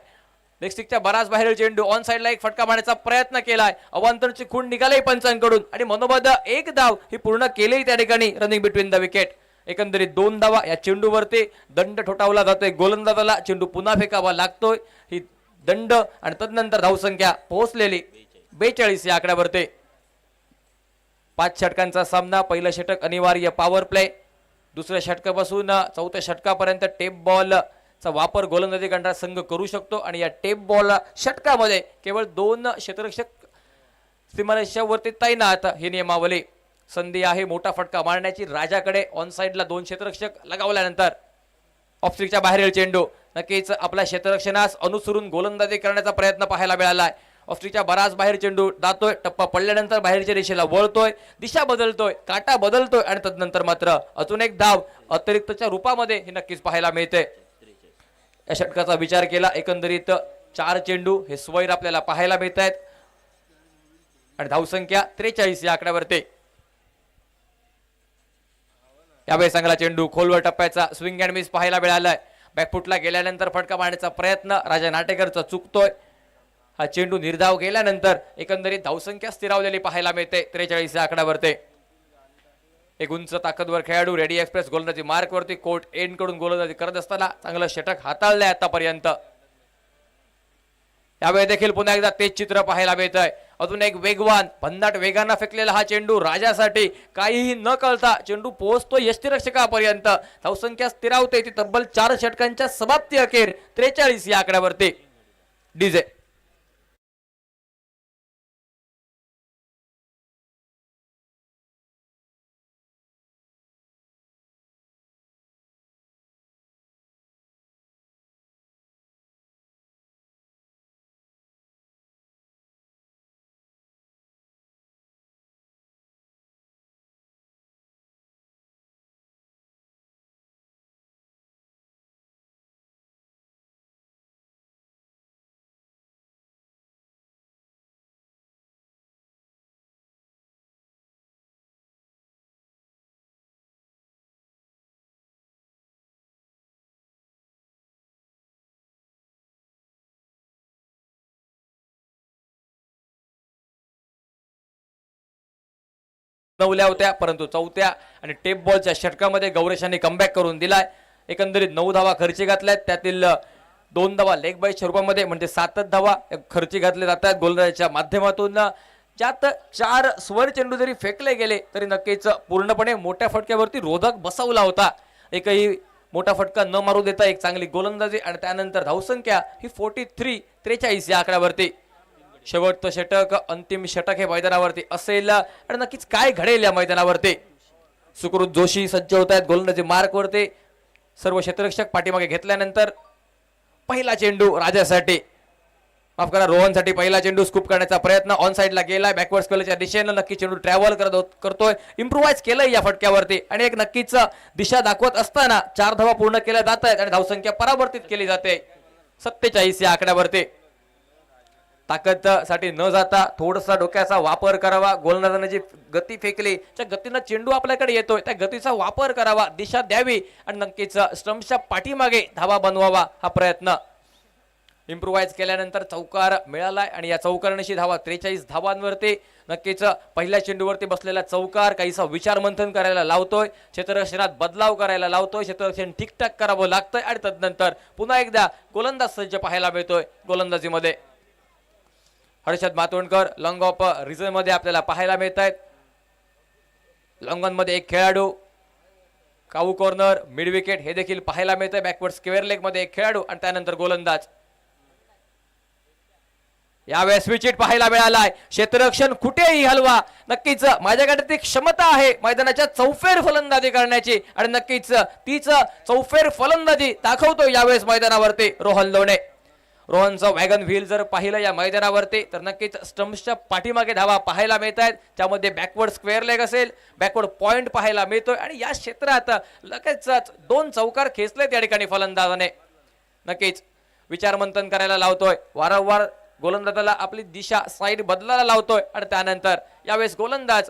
लेगस्टिकच्या बराच बाहेरील चेंडू, ऑन साइडला एक फटका मारण्याचा प्रयत्न केलाय. अवांतरची खूण निघाली पंचांकडून आणि मनोबद्ध एक धाव ही पूर्ण केली त्या ठिकाणी रनिंग बिटवीन द विकेट. एकंदरीत 2 धावा या चेंडूवरती. दंड ठोठावला जातोय गोलंदाजाला, चेंडू पुन्हा फेकावा लागतोय. ही दंड आणि तदनंतर धावसंख्या पोहोचलेली 42 या आकड्यावरती. 5 षटकांचा सामना. पहिलं षटक अनिवार्य पॉवर प्ले, दुसऱ्या षटकापासून चौथ्या षटकापर्यंत टेप बॉलचा वापर गोलंदाजी करणारा संघ करू शकतो आणि या टेप बॉल षटकामध्ये केवळ 2 क्षेत्ररक्षक सीमारेषेवरती तैनात ही नियमावली. संधी आहे मोठा फटका मारण्याची. राजाकडे ऑन साइडला 2 क्षेत्ररक्षक लगावल्यानंतर ऑफस्ट्रिकच्या बाहेरील चेंडू, नक्कीच आपल्या क्षेत्ररक्षणास अनुसरून गोलंदाजी करण्याचा प्रयत्न पाहायला मिळालाय. ऑस्ट्रेलियाच्या बराच बाहेर चेंडू जातोय, टप्पा पडल्यानंतर बाहेरच्या दिशेला वळतोय, दिशा बदलतोय, काटा बदलतोय आणि तदनंतर मात्र अजून एक धाव अतिरिक्तच्या रूपामध्ये हे नक्कीच पाहायला मिळते. या षटकाचा विचार केला एकंदरीत 4 चेंडू हे स्वैर आपल्याला पाहायला मिळत आहेत आणि धावसंख्या 43 या आकड्यावरती. यावेळी चांगला चेंडू खोलवर टप्प्याचा स्विंग अँड मिस पाहायला मिळालाय. बॅकफुटला गेल्यानंतर फटका मारण्याचा प्रयत्न राजा नाटेकरचा चुकतोय. हा चेंडू निर्धाव गेल्यानंतर एकंदरीत धावसंख्या स्थिरावलेली पाहायला मिळते 43 या आकड्यावरती. एक उंच ताकदवर खेळाडू रेडी एक्सप्रेस गोलंदाजी मार्क वरती कोर्ट एंड कडून गोलंदाजी करत असताना चांगलं षटक हाताळलंय आतापर्यंत. यावेळी देखील पुन्हा एकदा तेच चित्र पाहायला मिळत आहे. अजून एक वेगवान भन्नाट वेगानं फेकलेला हा चेंडू राजासाठी काहीही न कळता चेंडू पोहोचतो यष्टिरक्षकापर्यंत. धावसंख्या स्थिरावते ती तब्बल 4 षटकांच्या समाप्ती अखेर 43 या आकड्यावरती. डीजे नवल्या होत्या परंतु चौथ्या आणि टेप बॉलच्या षटकामध्ये गौरेशांनी कमबॅक करून दिलाय. एकंदरीत 9 धावा खर्ची घातल्यात. त्यातील 2 धावा लेग बाय स्वरूपामध्ये म्हणजे 7 धावा खर्ची घातले जातात गोलंदाजीच्या माध्यमातून. ज्यात 4 स्वर चेंडू जरी फेकले गेले तरी नक्कीच पूर्णपणे मोठ्या फटक्यावरती रोधक बसवला होता. एकही मोठा फटका न मारू देता एक चांगली गोलंदाजी आणि त्यानंतर धावसंख्या ही 43 या आकड्यावरती. शेवटचं षटक अंतिम षटक हे मैदानावरती असेल आणि नक्कीच काय घडेल या मैदानावरती. सुकृत जोशी सज्ज होत आहेत गोलंदाजी मार्क वरती. सर्व क्षेत्ररक्षक पाठीमागे घेतल्यानंतर पहिला चेंडू राजासाठी माफ करा रोहनसाठी पहिला चेंडू स्कूप करण्याचा प्रयत्न ऑन साइडला गेलाय. बॅकवर्ड स्पेलच्या दिशेनं नक्की चेंडू ट्रॅव्हल करतोय. इम्प्रोवाइज केलंय या फटक्यावरती आणि एक नक्कीच दिशा दाखवत असताना 4 धावा पूर्ण केल्या जात आहेत आणि धावसंख्या परावर्तित केली जाते 47 या आकड्यावरती. ताकद साठी न जाता थोडासा डोक्याचा वापर करावा. गोलंदाजाने जी गती फेकली त्या गतीनं चेंडू आपल्याकडे येतोय त्या गतीचा वापर करावा, दिशा द्यावी आणि नक्कीच स्टंप्सच्या पाठीमागे धावा बनवावा हा प्रयत्न. इम्प्रोवाइज केल्यानंतर चौकार मिळालाय आणि या चौकारांशी धावा 43 धावांवरती. नक्कीच पहिल्या चेंडूवरती बसलेला चौकार काहीसा विचार मंथन करायला लावतोय. क्षेत्ररक्षणात बदलाव करायला लावतोय. क्षेत्ररक्षण ठीकठाक करावं लागतंय आणि तदनंतर पुन्हा एकदा गोलंदाज सज्ज पाहायला मिळतोय गोलंदाजीमध्ये. Harshad Matondkar long off region मध्ये आपल्याला पाहायला मिळत आहेत. लॉंगॉन मध्ये एक खेळाडू, काऊ कॉर्नर, मिड विकेट हे देखील पाहायला मिळत आहे. बॅकवर्ड स्क्वेअर लेग मध्ये एक खेळाडू आणि त्यानंतर गोलंदाज. यावेळेस स्विच पाहायला मिळालाय. क्षेत्ररक्षण कुठेही हलवा, नक्कीच माझ्याकडे ती क्षमता आहे मैदानाच्या चौफेर फलंदाजी करण्याची आणि नक्कीच तीच चौफेर फलंदाजी दाखवतो यावेळेस मैदानावरती रोहन लोणे. रोहनचं वॅगन व्हील जर पाहिलं या मैदानावरती तर नक्कीच स्टंप्सच्या पाठीमागे धावा पाहायला मिळत आहेत. त्यामध्ये बॅकवर्ड स्क्वेअर लेग असेल, बॅकवर्ड पॉइंट पाहायला मिळतोय आणि या क्षेत्रात लगेच 2 चौकार खेचले त्या ठिकाणी फलंदाजाने. नक्कीच विचार मंथन करायला लावतोय. वारंवार गोलंदाजाला आपली दिशा साईड बदलायला लावतोय आणि त्यानंतर यावेळेस गोलंदाज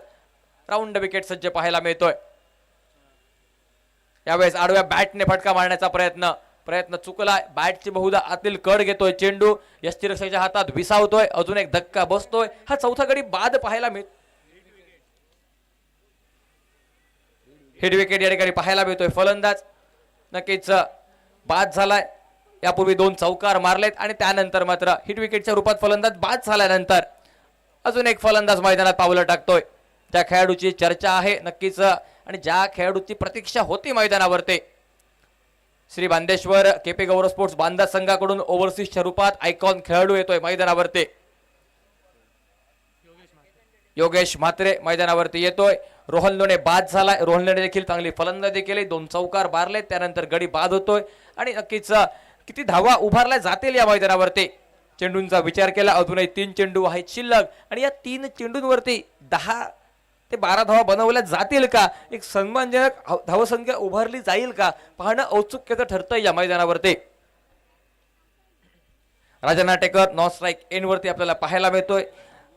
राऊंड विकेट सज्ज पाहायला मिळतोय. यावेळेस आडव्या बॅटने फटका मारण्याचा प्रयत्न चुकलाय. बॅटची बहुधा आतील कड घेतोय चेंडू, यष्टिरक्षकाच्या हातात विसावतोय. अजून एक धक्का बसतोय. हा चौथा गडी बाद पाहायला मिळतो. हेड विकेट या ठिकाणी पाहायला मिळतोय. फलंदाज नक्कीच बाद झालाय. यापूर्वी 2 चौकार मारलेत आणि त्यानंतर मात्र हिट विकेटच्या रूपात फलंदाज बाद झाल्यानंतर अजून एक फलंदाज मैदानात पावलं टाकतोय. त्या खेळाडूची चर्चा आहे नक्कीच आणि ज्या खेळाडूची प्रतीक्षा होती मैदानावरती श्री बांदेश्वर केपी गौरव स्पोर्ट्स बांदा संघाकडून ओव्हरसीजच्या रूपात आयकॉन खेळाडू येतोय मैदानावरती. योगेश म्हात्रे मैदानावरती येतोय. रोहन लोणे बाद झालाय. रोहन लोणे देखील चांगली फलंदाजी केली. 2 चौकार मारले त्यानंतर गडी बाद होतोय आणि नक्कीच किती धावा उभारल्या जातील या मैदानावरती चेंडूंचा विचार केला. अजूनही 3 चेंडू आहेत शिल्लक आणि या 3 चेंडूंवरती 10 ते 12 धावा बनवल्या जातील का, एक सन्मानजनक धावसंख्या उभारली जाईल का, पाहणं औत्सुक्याचं ठरतंय या मैदानावरती. राजाना टेकर नॉन स्ट्राईक एंड वरती आपल्याला पाहायला मिळतोय.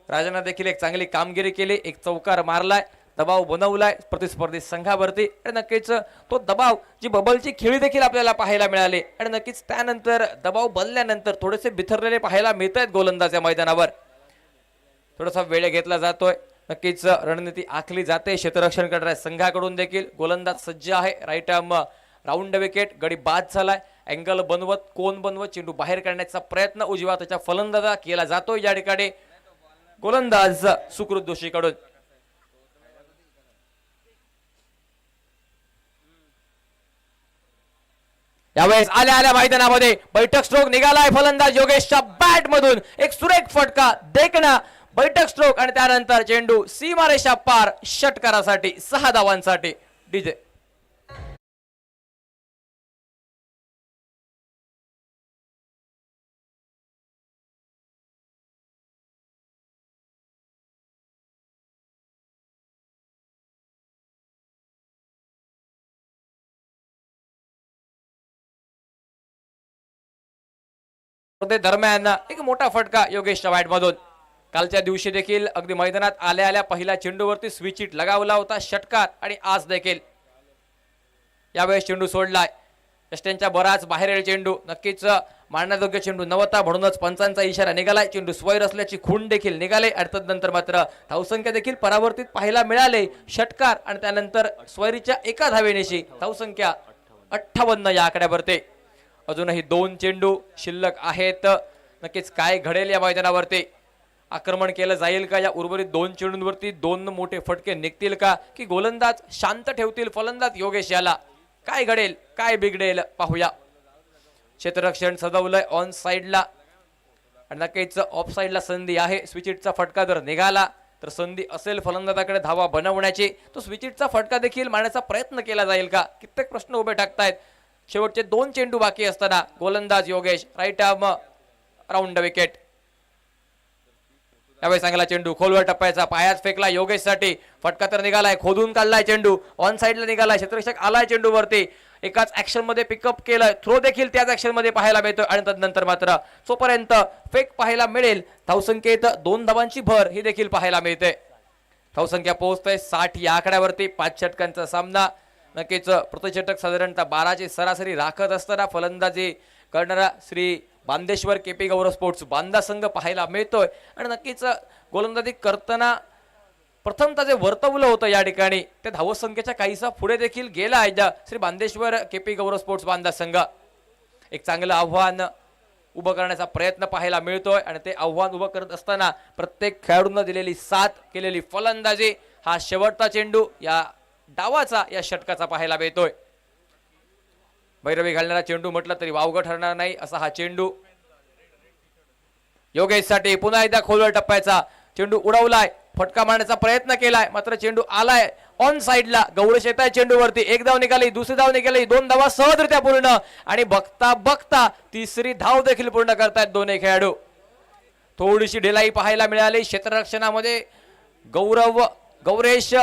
राजाना देखील एक चांगली कामगिरी केली. एक चौकार मारलाय, दबाव बनवलाय प्रतिस्पर्धी संघावरती आणि नक्कीच तो दबाव जी बबलची खेळी देखील आपल्याला पाहायला मिळाली आणि नक्कीच त्यानंतर दबाव बनल्यानंतर थोडेसे बिथरलेले पाहायला मिळत आहेत गोलंदाज या मैदानावर. थोडासा वेळ घेतला जातोय. नक्कीच रणनीती आखली जाते क्षेत्ररक्षण करणाऱ्या संघाकडून देखील. गोलंदाज सज्ज आहे. राईट आर्म राऊंड विकेट, गडी बाद झालाय. अँगल बनवत कोण बनवत चेंडू बाहेर काढण्याचा प्रयत्न उजव्या त्याच्या फलंदाजा केला जातो या ठिकाणी गोलंदाज सुकृत दोषीकडून. यावेळेस आल्या आल्या मैदानामध्ये बैठक स्ट्रोक निघालाय फलंदाज योगेशच्या बॅट मधून. एक सुरेख फटका देखणा बैठक स्ट्रोक आणि त्यानंतर चेंडू सीमारेषा पार षटकारासाठी 6 धावांसाठी. डीजे दरम्यान एक मोठा फटका योगेशच्या बॅट मधून. कालच्या दिवशी देखील अगदी मैदानात आल्या आल्या पहिल्या चेंडूवरती स्विच हिट लगावला होता षटकार आणि आज देखील यावेळेस चेंडू सोडलाय. यष्ट्यांच्या बराच बाहेरील चेंडू नक्कीच मारण्यायोग्य चेंडू नव्हता म्हणूनच पंचांचा इशारा निघालाय. चेंडू स्वैर असल्याची खूण देखील निघाले आणि तदनंतर मात्र धावसंख्या देखील परावर्तित पाहायला मिळाले. षटकार आणि त्यानंतर स्वैरीच्या एका धावेनेशी धावसंख्या 58 या आकड्यावरती. अजूनही 2 चेंडू शिल्लक आहेत. नक्कीच काय घडेल या मैदानावरती. आक्रमण केलं जाईल का या उर्वरित 2 चेंडूंवरती. 2 मोठे फटके निघतील का की गोलंदाज शांत ठेवतील फलंदाज योगेश याला. काय घडेल काय बिघडेल पाहूया. क्षेत्ररक्षण सजवलंय ऑन साइडला आणि नक्कीच ऑफ साइडला संधी आहे. स्विचिटचा फटका जर निघाला तर संधी असेल फलंदाजाकडे धावा बनवण्याची. तो स्विचिटचा फटका देखील मारण्याचा प्रयत्न केला जाईल का. कित्येक प्रश्न उभे टाकतायत. शेवटचे 2 चेंडू बाकी असताना गोलंदाज Yogesh right arm round wicket. यावेळी चांगला चेंडू खोलवर टप्प्याचा पायाच फेकला योगेशसाठी. फटका तर निघालाय खोदून काढलाय चेंडू ऑन साइडला निघालाय. क्षेत्ररक्षक आलाय चेंडू वरती. एकाच ऍक्शन मध्ये पिकअप केलं. थ्रो देखील त्याच ऍक्शन मध्ये पाहायला मिळतोय आणि तदनंतर मात्र तोपर्यंत फेक पाहायला मिळेल. धावसंख्येत 2 धावांची भर ही देखील पाहायला मिळते. धावसंख्या पोहोचते 60 या आकड्यावरती. 5 षटकांचा सामना. नक्कीच प्रतिषटक साधारणतः 12ची सरासरी राखत असताना फलंदाजी करणारा श्री बांदेश्वर केपी गौरव स्पोर्ट्स बांदा संघ पाहायला मिळतोय. आणि नक्कीच गोलंदाजी करताना प्रथमतः जे वर्तवलं होतं या ठिकाणी त्या धावसंख्येच्या काहीसा पुढे देखील गेला आहे श्री बांदेश्वर केपी गौरव स्पोर्ट्स बांदा संघ. एक चांगलं आव्हान उभं करण्याचा प्रयत्न पाहायला मिळतोय आणि ते आव्हान उभं करत असताना प्रत्येक खेळाडूंना दिलेली साथ केलेली फलंदाजी. हा शेवटचा चेंडू या डावाचा या षटकाचा पाहायला मिळतोय. भैरवी घालणारा चेंडू म्हटलं तरी वावगं ठरणार नाही असा हा चेंडू योगेशसाठी. पुन्हा एकदा खोलवर टप्प्याचा चेंडू उडवलाय. फटका मारण्याचा प्रयत्न केलाय मात्र चेंडू आलाय ऑन साइडला. गौरेश येत आहे चेंडूवरती. 1 धाव निघाली, दुसरी धाव निघाली, 2 धावा सहजरित्या पूर्ण आणि बघता बघता तिसरी धाव देखील पूर्ण करतायत दोन्ही खेळाडू. थोडीशी ढिलाई पाहायला मिळाली क्षेत्ररक्षणामध्ये गौरेश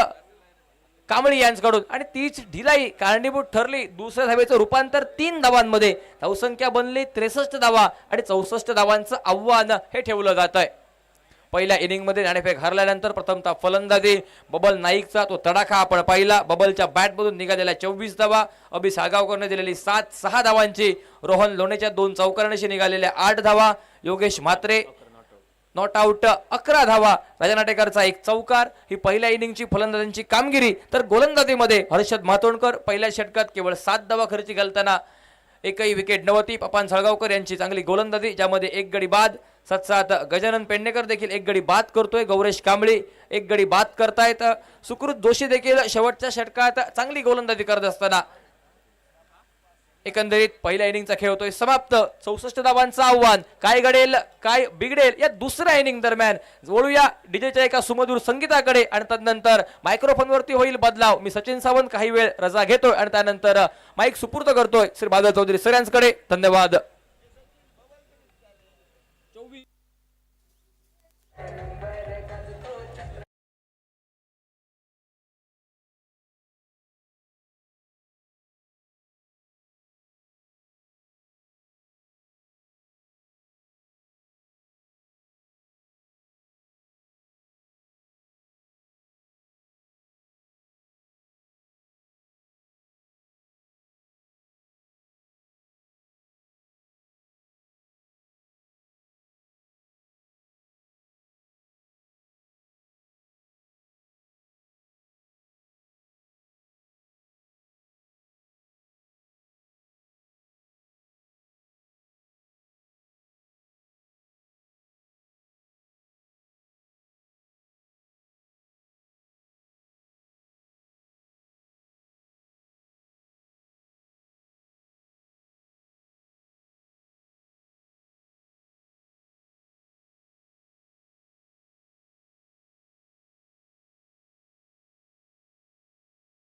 कांबळी यांच्याकडून आणि तीच ढिलाई कारणीभूत ठरली. दुसऱ्या धावेचं रूपांतर 3 धावांमध्ये. धावसंख्या बनली 63 धावा आणि 64 धावांचं आव्हान हे ठेवलं जात आहे. पहिल्या इनिंग मध्ये नाणेफेक हरल्यानंतर प्रथमतः फलंदाजी बबल नाईकचा तो तडाखा आपण पाहिला. बबलच्या बॅट मधून निघालेल्या 24 धावा. अभि सागावकरने दिलेली 6 धावांची. रोहन लोणेच्या 2 चौकारणीशी निघालेल्या 8 धावा. योगेश म्हात्रे नॉट आउट 11 धावा. राजा नाटेकरचा 1 चौकार. ही पहिल्या इनिंगची फलंदाजांची कामगिरी. तर गोलंदाजीमध्ये हर्षद मातोंडकर पहिल्या षटकात केवळ 7 धावा खर्ची घालताना एकही विकेट नव्हती. पपान सळगावकर यांची चांगली गोलंदाजी ज्यामध्ये 1 गडी बाद. 7 गजानन पेडणेकर देखील 1 गडी बाद करतोय. गौरेश कांबळी 1 गडी बाद करतायत. सुकृत दोषी देखील शेवटच्या षटकात चांगली गोलंदाजी करत असताना एकंदरीत पहिल्या इनिंगचा खेळ होतोय समाप्त. 64 धावांचं आव्हान. काय घडेल काय बिघडेल या दुसऱ्या इनिंग दरम्यान. वळूया डीजेच्या एका सुमधुर संगीताकडे आणि तदनंतर मायक्रोफोनवरती होईल बदलाव. मी सचिन सावंत काही वेळ रजा घेतोय आणि त्यानंतर माईक सुपूर्द करतोय श्री बादल चौधरी सर यांच्याकडे. धन्यवाद.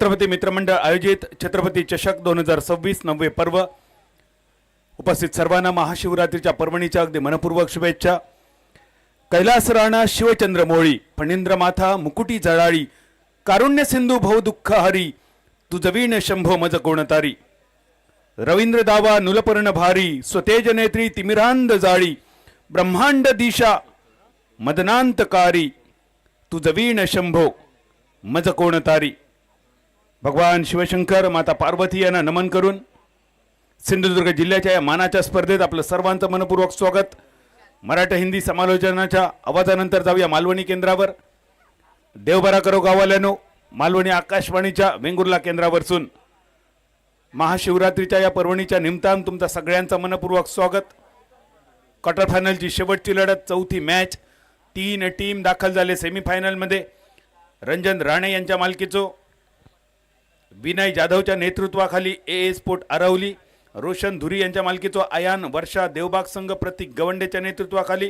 छत्रपती मित्रमंडळ आयोजित छत्रपती चषक 2026 नववे पर्व उपस्थित सर्वांना महाशिवरात्रीच्या पर्वणीच्या अगदी मनपूर्वक शुभेच्छा। कैलास राणा शिवचंद्र मोळी फणींद्र माथा मुकुटी जळाळी कारुण्य सिंधू भव दुःख हरी तुझवीण शंभो मज कोणतारी रवींद्र दावा नुलपर्ण भारी स्वतेज नेत्री तिमिरांद जाळी ब्रह्मांड दिशा मदनांतकारी तुझवीण शंभो मज कोणतारी। भगवान शिवशंकर माता पार्वती यांना नमन करून सिंधुदुर्ग जिल्ह्याच्या या मानाच्या स्पर्धेत आपलं सर्वांचं मनपूर्वक स्वागत। मराठी हिंदी समालोचनाच्या आवाजानंतर जाऊया मालवणी केंद्रावर। देवबारा करो गावाल्यानो मालवणी आकाशवाणीच्या वेंगुर्ला केंद्रावरसून महाशिवरात्रीच्या या पर्वणीच्या निमित्तानं तुमचं सगळ्यांचं मनपूर्वक स्वागत। क्वार्टर फायनलची शेवटची लढत चौथी मॅच 3 टीम दाखल झाले सेमीफायनल मध्ये। रंजन राणे यांच्या मालकीचो विनय जाधवच्या नेतृत्वाखाली ए स्पोर्ट आरवली, रोशन धुरी यांच्या मालकीचो आयान वर्षा देवबाग संघ प्रतीक गवंडेच्या नेतृत्वाखाली,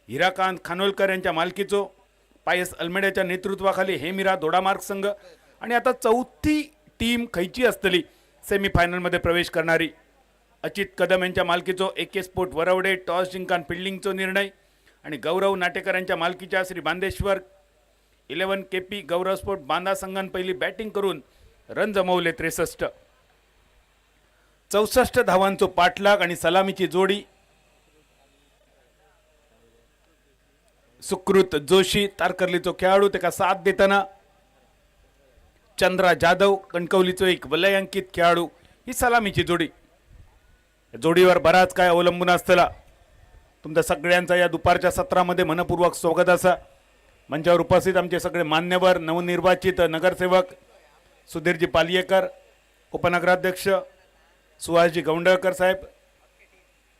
हिराकांत खानोलकर यांच्या मालकीचो पायस अल्मेड्याच्या नेतृत्वाखाली हेमिरा दोडामार्ग संघ। आणि आता चौथी टीम खैची असतली सेमीफायनल मध्ये प्रवेश करणारी अचित कदम यांच्या मालकीचो एके स्पोर्ट वरवडे टॉस जिंकान फिल्डिंगचो निर्णय आणि गौरव नाटेकर यांच्या मालकीच्या श्री बांदेश्वर 11 केपी गौरव स्पोर्ट बांदा संघान पहिली बॅटिंग करून रन जमवले 63। 64 धावांचो पाठलाग आणि सलामीची जोडी सुकृत जोशी तारकर्लीचो खेळाडू त्याका साथ देताना चंद्रा जाधव कणकवलीचो एक वलयांकित खेळाडू ही सलामीची जोडी। जोडीवर बराच काय अवलंबून असतला। तुमच्या सगळ्यांचा या दुपारच्या सत्रामध्ये मनपूर्वक स्वागत असा। मंचावर उपस्थित आमचे सगळे मान्यवर नवनिर्वाचित नगरसेवक सुधीरजी पालियेकर, उपनगराध्यक्ष सुहासजी गौंडळकर साहेब,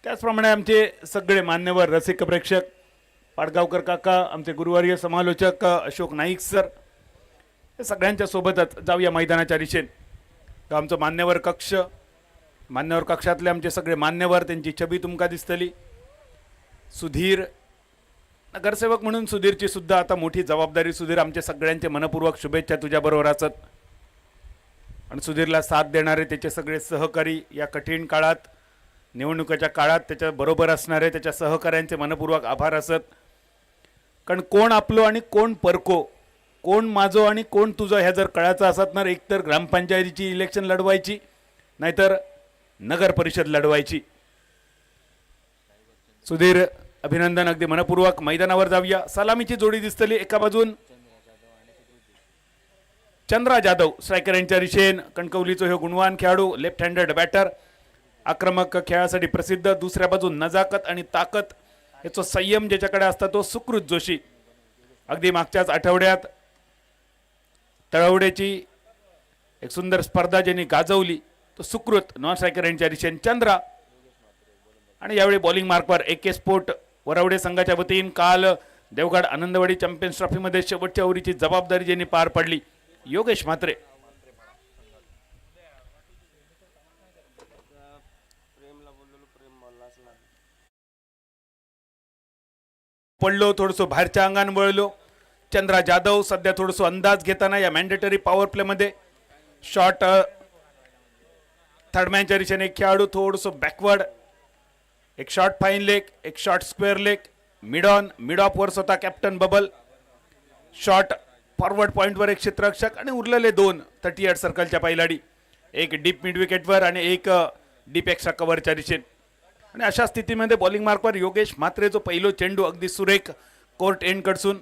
त्याचप्रमाणे आमचे सगळे मान्यवर रसिक प्रेक्षक पाडगावकर काका, आमचे गुरुवार्य समालोचक अशोक नाईक सर, हे सगळ्यांच्या सोबतच जाऊया मैदानाच्या दिशेने। आमचं मान्यवर कक्ष, मान्यवर कक्षातले आमचे सगळे मान्यवर त्यांची छबी तुमका दिसतली। सुधीर नगरसेवक म्हणून सुधीरची सुद्धा आता मोठी जबाबदारी। सुधीर आमचे सगळ्यांचे मनपूर्वक शुभेच्छा तुझ्याबरोबर असत आणि सुधीरला साथ देणारे त्याचे सगळे सहकारी या कठीण काळात निवडणुकीच्या काळात त्याच्या बरोबर असणारे त्याच्या सहकाऱ्यांचे मनपूर्वक आभार असत। कारण कोण आपलो आणि कोण परको, कोण माझो आणि कोण तुझं ह्या जर कळायचं असत ना, एकतर ग्रामपंचायतीची इलेक्शन लढवायची नाहीतर नगर परिषद लढवायची। सुधीर अभिनंदन अगदी मनपूर्वक। मैदानावर जाऊया। सलामीची जोडी दिसतली एका बाजून चंद्रा जाधव स्ट्रायकर यांच्या दिशेन कणकवलीचो हे गुणवान खेळाडू लेफ्ट हँडेड बॅटर आक्रमक खेळासाठी प्रसिद्ध। दुसऱ्या बाजून नजाकत आणि ताकद याचा संयम ज्याच्याकडे असता तो सुकृत जोशी। अगदी मागच्याच आठवड्यात तळवड्याची एक सुंदर स्पर्धा ज्यांनी गाजवली तो सुकृत नॉन स्ट्रायकर यांच्या दिशेन चंद्रा। आणि यावेळी बॉलिंग मार्कवर एके स्पोर्ट वरवडे संघाच्या वतीने काल देवगड आनंदवाडी चॅम्पियन्स ट्रॉफीमध्ये शेवटच्या ओव्हरीची जबाबदारी ज्यांनी पार पडली योगेश म्हात्रे। पडलो थोडंसं बाहेरच्या अंगान वळलो। चंद्रा जाधव सध्या थोडंसं अंदाज घेताना या मॅन्डेटरी पॉवर प्ले मध्ये शॉट थर्ड मॅनच्या दिशेने एक खेळाडू थोडंसं बॅकवर्ड, एक शॉट फाईन लेग, एक shot square leg, mid on mid of वर स्वतः कॅप्टन बबल, शॉट फॉरवर्ड पॉइंटवर एक क्षेत्ररक्षक आणि उरलेले 2 38 सर्कलच्या पैलाडी, एक डीप मिड विकेटवर आणि एक डीप एक्स्ट्रा कव्हरच्या दिशेने। आणि अशा स्थितीमध्ये बॉलिंग मार्कवर योगेश म्हात्रे जो पहिलो चेंडू अगदी सुरेख कोर्ट एंड कडसून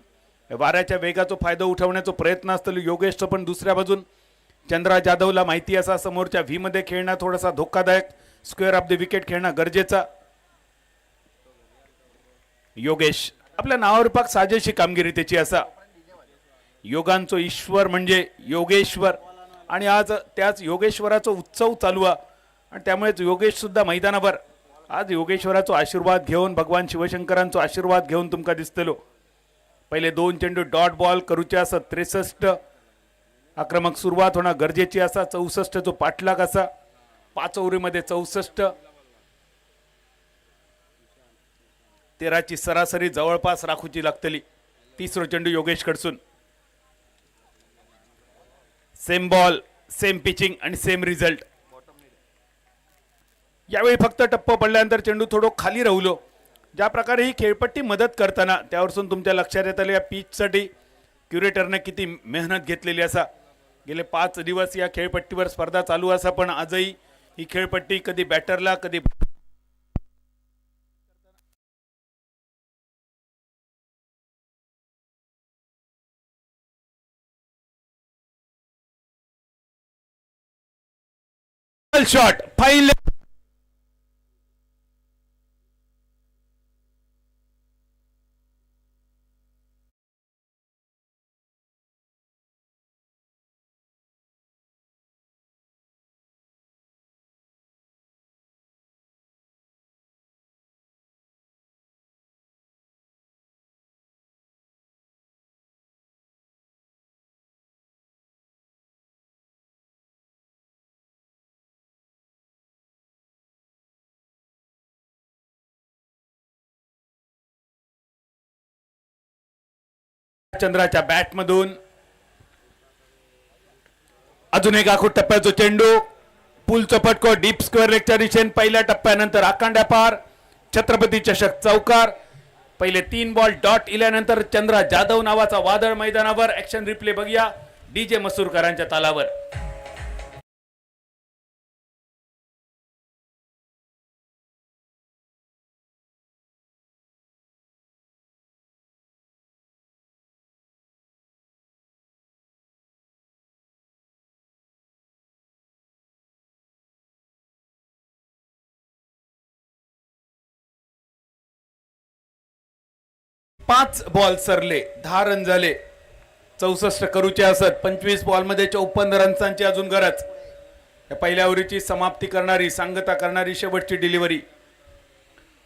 वाऱ्याच्या वेगाचा फायदा उठवण्याचा प्रयत्न असतो योगेशचं। पण दुसऱ्या बाजून चंद्रा जाधवला माहिती असा समोरच्या व्ही मध्ये खेळणं थोडासा धोकादायक, स्क्वेअर ऑफ द विकेट खेळणं गरजेचा। योगेश आपल्या नावावर पाक साजेशी कामगिरी त्याची असा। योगांचो ईश्वर म्हणजे योगेश्वर आणि आज त्याच योगेश्वराचा उत्सव चालू आहे आणि त्यामुळेच योगेश सुद्धा मैदानावर आज योगेश्वराचा आशीर्वाद घेऊन भगवान शिवशंकरांचा आशीर्वाद घेऊन तुमका दिसतलो। पहिले 2 चेंडू डॉट बॉल करूचे असत। 63 आक्रमक सुरुवात होणं गरजेची असा। 64 जो पाठलाग असा 5 ओव्हरीमध्ये 64। 13ची सरासरी जवळपास राखूची लागतली। तिसरो चेंडू योगेश कडसून सेम बॉल, सेम पिचिंग आणि सेम रिझल्ट. यावेळी फक्त टप्प पडल्यानंतर चेंडू थोडं खाली राहुलो. ज्या प्रकारे ही खेळपट्टी मदत करताना त्यावरून तुमच्या लक्षात येत आले या पिचसाठी क्युरेटरने किती मेहनत घेतलेली असा. गेले 5 दिवस या खेळपट्टीवर स्पर्धा चालू असा, पण आजही ही खेळपट्टी कधी बॅटरला कधी शॉट फाईल. चंद्राच्या बॅट मधून अजून एक आखूड टप्प्याचा चेंडू, पुलचा फटको डीप स्क्वेअर लेगच्या दिशेने. पहिल्या टप्प्यानंतर आकांड्या पार, छत्रपती चषक चौकार. पहिले 3 बॉल डॉट इल्यानंतर चंद्रा जाधव नावाचा वादळ मैदानावर. ऍक्शन रिप्ले बघूया डीजे मसूरकरांच्या तालावर. पाच बॉल सरले, 10 रन झाले. 64 करूचे असत. 25 बॉल मध्ये 54 रन्सांची अजून गरज. पहिल्या ओव्हरीची समाप्ती करणारी, सांगता करणारी शेवटची डिलिव्हरी.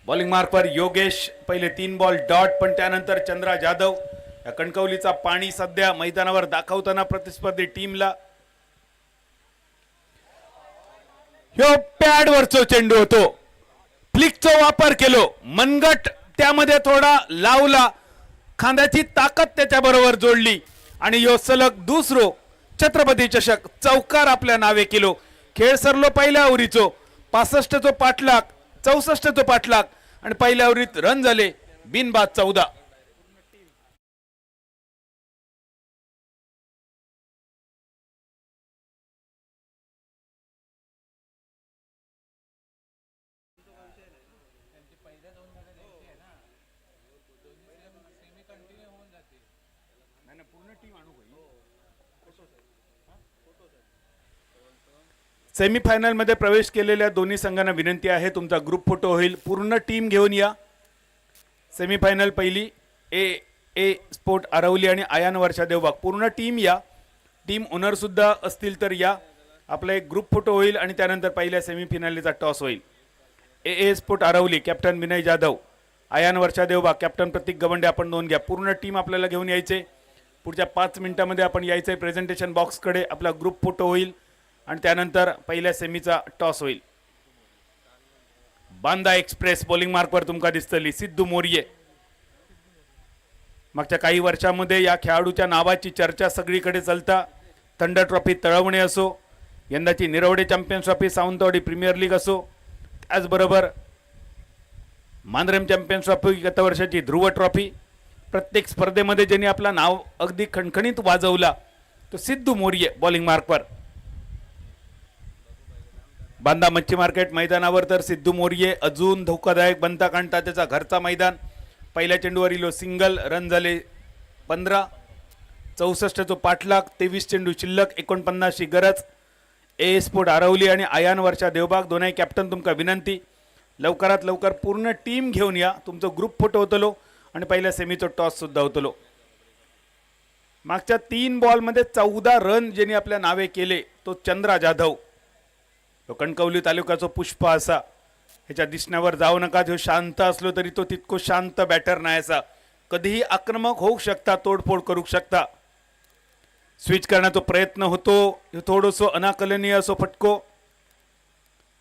बॉलिंग मार्कवर योगेश. पहिले 3 बॉल डॉट, पण त्यानंतर चंद्रा जाधव. या कणकवलीचा पाणी सध्या मैदानावर दाखवताना प्रतिस्पर्धी टीमला. ह्यो पॅड वरचो चेंडू होतो. फ्लिकचा वापर केलो, मनगट त्यामध्ये थोडा लावला, खांद्याची ताकद त्याच्या बरोबर जोडली आणि यो सलग दुसरो छत्रपती चषक चौकार आपल्या नावे केलो. खेळ सरलो पहिल्या ओव्हरीचो 65 चो पाठलाग, 64 चो पाठलाग आणि पहिल्या ओव्हरीत रन झाले बिनबाद 14. सेमीफायनल मध्ये प्रवेश केलेल्या दोन्ही संघांना विनंती आहे, तुमचा ग्रुप फोटो होईल. पूर्ण टीम घेऊन या. सेमीफायनल पहिली ए स्पोर्ट आरवली आणि आयान वर्षा देवबाग. पूर्ण टीम या. टीम ओनर सुद्धा असतील तर या. आपला एक ग्रुप फोटो होईल आणि त्यानंतर पहिल्या सेमीफायनलचा टॉस होईल. A sport Aravali captain Vinay Jadhav, Ayaan Varsha Devbag captain प्रतीक गवंडे. आपण नोंद घ्या. पूर्ण टीम आपल्याला घेऊन यायचे. पुढच्या 5 मिनिटांमध्ये आपण यायचंय प्रेझेंटेशन बॉक्सकडे. आपला ग्रुप फोटो होईल आणि त्यानंतर पहिल्या सेमीचा टॉस होईल. बांदा एक्सप्रेस बॉलिंग मार्कवर तुमका दिसतली सिद्धू मोर्ये. मागच्या काही वर्षांमध्ये या खेळाडूच्या नावाची चर्चा सगळीकडे चालता. थंडर ट्रॉफी तळवणे असो, यंदाची Niravade champions trophy, Sawantwadi premier league असो, त्याचबरोबर मांद्रेम चॅम्पियन्स ट्रॉफी, गत वर्षाची ध्रुव ट्रॉफी, प्रत्येक स्पर्धेमध्ये ज्यांनी आपला नाव अगदी खणखणीत वाजवला तो सिद्धू मोर्ये बॉलिंग मार्कवर. बांदा मच्छी मार्केट मैदानावर तर सिद्धू मोर्ये अजून धोकादायक बनता काढता. त्याचा घरचा मैदान. पहिल्या चेंडूवर इलो सिंगल, रन झाले 15. 64 चो पाठलाग, 23 चेंडू शिल्लक, 49 ची गरज. ए स्पोर्ट आरवली आणि आयान वर्षा देवबाग दोन्ही कॅप्टन तुमका विनंती, लवकरात लवकर पूर्ण टीम घेऊन या. तुमचं ग्रुप फोटो होतलो आणि पहिल्या सेमीचा टॉस सुद्धा होतलो. मागच्या 3 बॉलमध्ये 14 रन ज्यांनी आपल्या नावे केले तो चंद्रा जाधव. तो कणकवली तालुक्याचा पुष्प असा. ह्याच्या दिसण्यावर जाऊ नका. जो शांत असलो तरी तो तितको शांत बॅटर नाही असा. कधीही आक्रमक होऊ शकता, तोडफोड करू शकता. स्विच करण्याचा प्रयत्न होतो. थोडंसं अनाकलनीय असो फटको.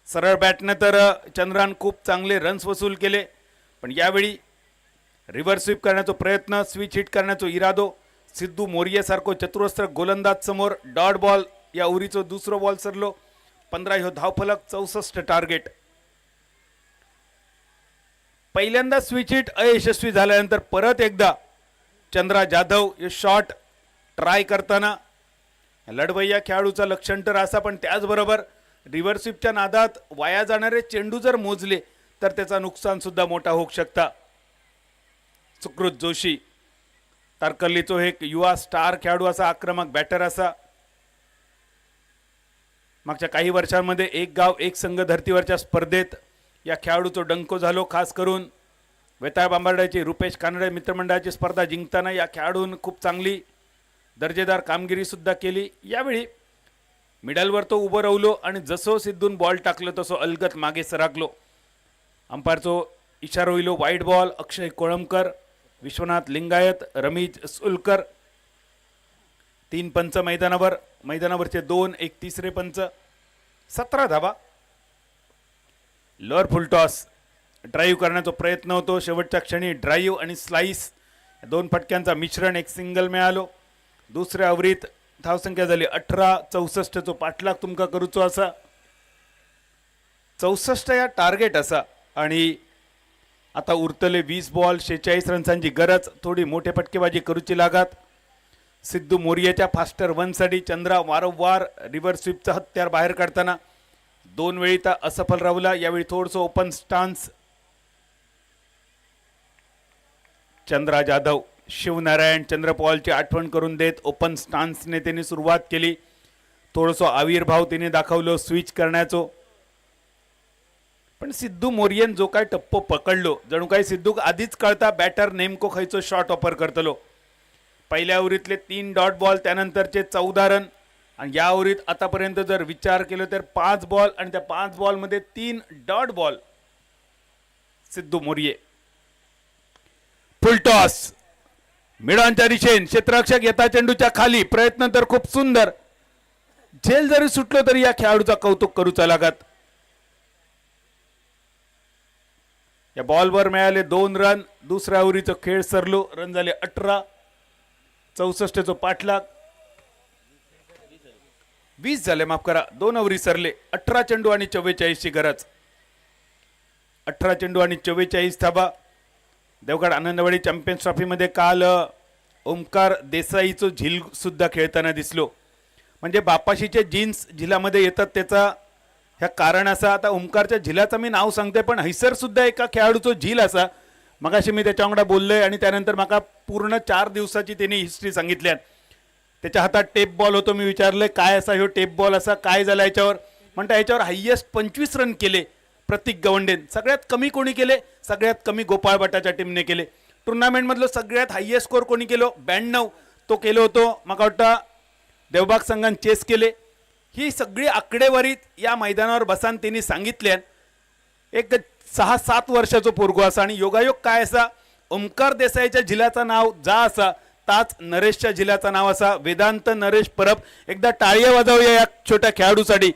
सरळ बॅटने तर चंद्रान खूप चांगले रन्स वसूल केले, पण यावेळी रिव्हर्स स्वीप करण्याचा प्रयत्न, स्विच हिट करण्याचा इरादो, सिद्धू मोरिये सारखो चतुरस्त्र गोलंदाज समोर डॉट बॉल या उरीचो दुसरो बॉल सरलो 15 ह्यो धावफलक 64 टार्गेट. पहिल्यांदा स्विच हिट अयशस्वी झाल्यानंतर परत एकदा चंद्रा जाधव हे शॉट ट्राय करताना लढवय्या खेळाडूचा लक्षण तर असा, पण त्याचबरोबर रिव्हर्स स्वीपच्या नादात वाया जाणारे चेंडू जर मोजले तर त्याचा नुकसान सुद्धा मोठा होऊ शकता. सुकृत जोशी तारकर्लीचो एक युवा स्टार खेळाडू असा, आक्रमक बॅटर असा. मागच्या काही वर्षांमध्ये एक गाव एक संघ धर्तीवरच्या स्पर्धेत या खेळाडूचो डंको झालो. खास करून वेताळ बांबार्ड्याची रुपेश कानडे मित्रमंडळाची स्पर्धा जिंकताना या खेळाडून खूप चांगली दर्जेदार कामगिरी सुद्धा केली. यावेळी मिडलवर तो उभं राहिलो आणि जसो सिद्धून बॉल टाकलो तसो अलगत मागे सरकलो. अंपायरचो इशारो होईलो वाईट बॉल. अक्षय कोळंबकर, विश्वनाथ लिंगायत, रमीज सुलकर 3 पंच मैदानावरचे 2, एक तिसरे पंच. 17 धाबा. लोअर फुल टॉस ड्राईव्ह करण्याचा प्रयत्न होतो. शेवटच्या क्षणी ड्राईव्ह आणि स्लाइस 2 फटक्यांचा मिश्रण, एक सिंगल मिळालो. दुसऱ्या अवरीत धावसंख्या झाली 18. 64 चो पाठलाग तुमका करूचो असा. 64 या टार्गेट असा आणि आता उरतले 20 बॉल 46 रन्सांची गरज. थोडी मोठे फटकेबाजी करूची लागत. सिद्धू मोरियाच्या फास्टर 1 साठी चंद्रा वारंवार रिव्हर्स स्वीपचा हत्यार बाहेर काढताना 2 वेळी तर असफल राहिला. यावेळी थोडंसं ओपन स्टान्स. चंद्रा जाधव शिवनारायण चंद्रपॉलची आठवण करून देत ओपन स्टान्सने त्यांनी सुरुवात केली. थोडंसं आविर्भाव तिने दाखवलो स्विच करण्याचो. पण सिद्धू मोरियन जो काय टप्पो पकडलो, जणू काही सिद्धू आधीच कळता बॅटर नेमको खयचो शॉट ऑफर करतलो. पहिल्या ओव्हरीतले 3 डॉट बॉल, त्यानंतरचे 14 रन आणि या ओव्हरीत आतापर्यंत जर विचार केला तर 5 बॉल आणि त्या 5 बॉल मध्ये 3 dot ball. Siddhu Moriye full toss मिडांच्या दिशेन क्षेत्ररक्षक येता चेंडूच्या खाली. प्रयत्न तर खूप सुंदर. झेल जरी सुटलो तरी या खेळाडूचा कौतुक करूचा लागत. या बॉलवर मिळाले 2 रन. दुसऱ्या ओव्हरीचा खेळ सरलो. रन झाले 18. 64 चो पाठलाग. 20 झाले, माफ करा. 2 ओव्हरी सरले. 18 चेंडू आणि 44 ची गरज. 18 चेंडू आणि 44 धाबा. देवगड आनंदवाडी चॅम्पियन्स ट्रॉफी मध्ये काल ओमकार देसाईचो झील सुद्धा खेळताना दिसलो. म्हणजे बापाशीचे जीन्स झिलामध्ये येतात त्याचा ह्या कारण असा. आता ओमकारच्या झिलाचं मी नाव सांगते, पण हैसर सुद्धा एका खेळाडूचो झील असा. मगाशी मी त्याच्या वांगडा बोललोय आणि त्यानंतर माका पूर्ण 4 दिवसाची त्यांनी हिस्ट्री सांगितली. त्याच्या हातात टेप बॉल होतो. मी विचारलं काय असा ह्यो टेप बॉल असा, काय झाला याच्यावर. म्हणता याच्यावर हायेस्ट 25 रन केले प्रतीक गवंडेन. सगळ्यात कमी कोणी केले? सगळ्यात कमी गोपाळ भट्टाच्या टीमने केले. टुर्नामेंट मधलं सगळ्यात हायेस्ट स्कोर कोणी केलो? 92. तो केलो होतो माका वाटतं देवबाग संघान चेस केले. ही सगळी आकडेवारी या मैदानावर बसान त्यांनी सांगितल्या. एक 6-7 वर्षाचो पोरगो असा आणि योगायोग काय असा, ओमकार देसाईच्या झिलाचं नाव जा असा ताच नरेशच्या झिलाचं नाव असा. वेदांत नरेश परब. एकदा टाळ्या वाजवूया या छोट्या खेळाडूसाठी,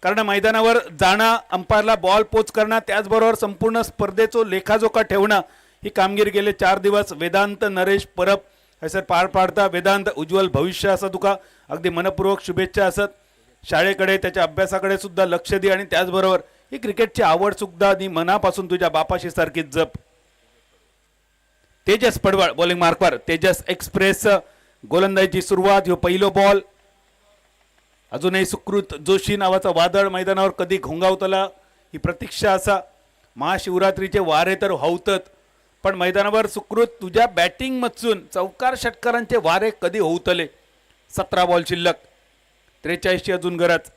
कारण मैदानावर जाणं, अंपायरला बॉल पोच करणं, त्याचबरोबर संपूर्ण स्पर्धेचो लेखाजोखा ठेवणं, ही कामगिरी गेले 4 दिवस वेदांत नरेश परब हैसर पार पाडता. वेदांत उज्ज्वल भविष्य असं तुका अगदी मनपूर्वक शुभेच्छा असत. शाळेकडे त्याच्या अभ्यासाकडे सुद्धा लक्ष दे आणि त्याचबरोबर ही क्रिकेटची आवड सुद्धा नी मनापासून तुझ्या बापाशी सारखीच जप. तेजस पडवळ बॉलिंग मार्कवर. तेजस एक्सप्रेस गोलंदाजीची सुरुवात. ह्यो पहिलो बॉल. अजूनही सुकृत जोशी नावाचा वादळ मैदानावर कधी घोंगावतला ही प्रतीक्षा असा. महाशिवरात्रीचे वारे तर होतत, पण मैदानावर सुकृत तुझ्या बॅटिंग मधून चौकार षटकारांचे वारे कधी होतले. 17 बॉल शिल्लक. 43 ची अजून गरज.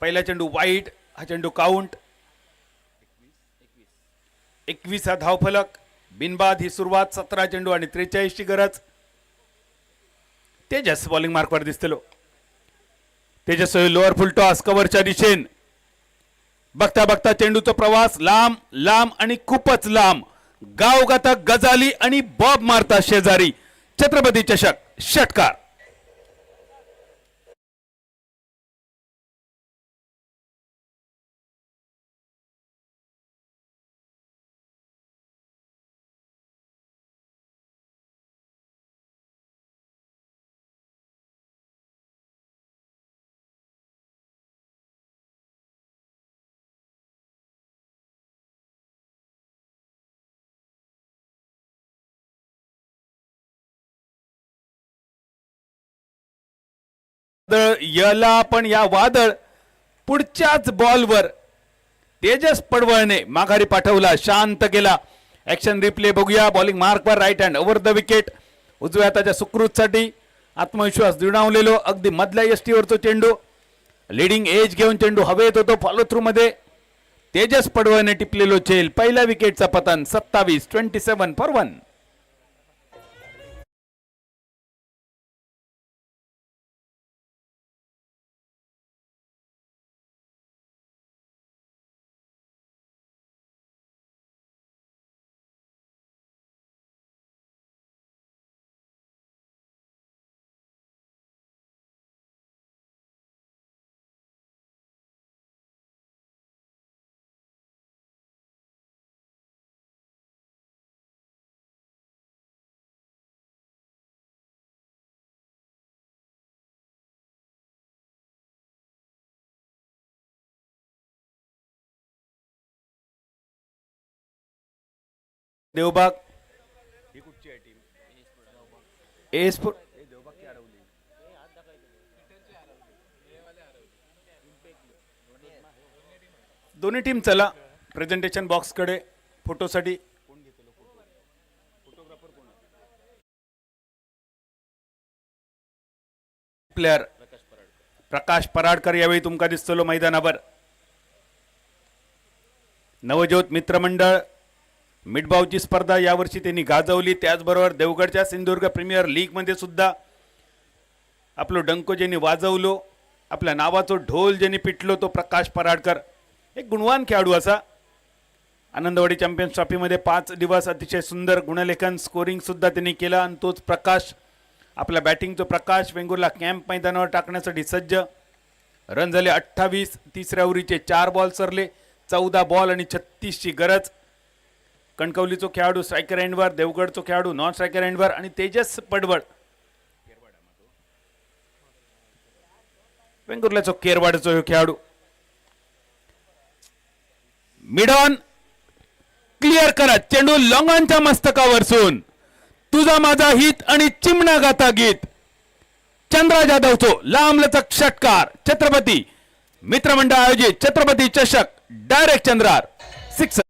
पहिला चेंडू वाईट. हा चेंडू काउंट. 21 हा धावफलक. बिनबाद ही सुरुवात. 17 चेंडू आणि 43 ची गरज. तेजस बॉलिंग मार्कवर दिसतलो. तेजस लोअर फुल टॉस कव्हरच्या दिशेन. बघता बघता चेंडूचा प्रवास लांब लांब आणि खूपच लांब. गावगाता गजाली आणि बॉब मारता शेजारी. छत्रपती चषक षटकार. याला पण या वादळ पुढच्याच बॉलवर तेजस पडवळने माघारी पाठवला, शांत केला. ऍक्शन रिप्ले बघूया. बॉलिंग मार्कवर right hand over the wicket. उजव्या हाताच्या सुकृतसाठी आत्मविश्वास दिणावलेलो अगदी मधल्या यष्टीवरचा चेंडू, लिडिंग एज घेऊन चेंडू हवेत होतो. फॉलो थ्रू मध्ये तेजस पडवळने टिपलेलो चेल. पहिल्या विकेटचा पतन. 27 फॉर 1. देवबाग ए स्पोर्ट दोन्ही टीम चला प्रेझेंटेशन बॉक्स कडे फोटोसाठी. प्लेयर प्रकाश पराडकर यावेळी तुमका दिसतलो मैदानावर. नवज्योत मित्रमंडळ मिडबावची स्पर्धा यावर्षी त्यांनी गाजवली. त्याचबरोबर देवगडच्या सिंधुदुर्ग प्रीमियर लीग मध्ये सुद्धा आपलं डंको ज्यांनी वाजवलो, आपल्या नावाचो ढोल ज्यांनी पिटलो तो प्रकाश पराडकर. एक गुणवान खेळाडू असा. आनंदवाडी चॅम्पियन्स ट्रॉफीमध्ये 5 दिवस अतिशय सुंदर गुणलेखन स्कोरिंग सुद्धा त्यांनी केलं. आणि तोच प्रकाश आपल्या बॅटिंगचा प्रकाश वेंगुर्ला कॅम्प मैदानावर टाकण्यासाठी सज्ज. रन झाले 28. तिसऱ्या ओव्हरीचे 4 बॉल सरले. 14 बॉल आणि 36 ची गरज. कणकवलीचो खेळाडू स्ट्रायकर एंडवर, देवगडचो खेळाडू नॉन स्ट्रायकर एंडवर आणि तेजस पडवळ वेंगुर्ल्याचो केरवाडचो ह्यो खेळाडू. मिड ऑन क्लिअर करत चेंडू लॉंगांच्या मस्तकावरसून तुझा माझा हित आणि चिमणा गाता गीत. चंद्रा जाधवचो लांबलचक षटकार. छत्रपती मित्रमंडळ आयोजित छत्रपती चषक डायरेक्ट चंद्रार 6.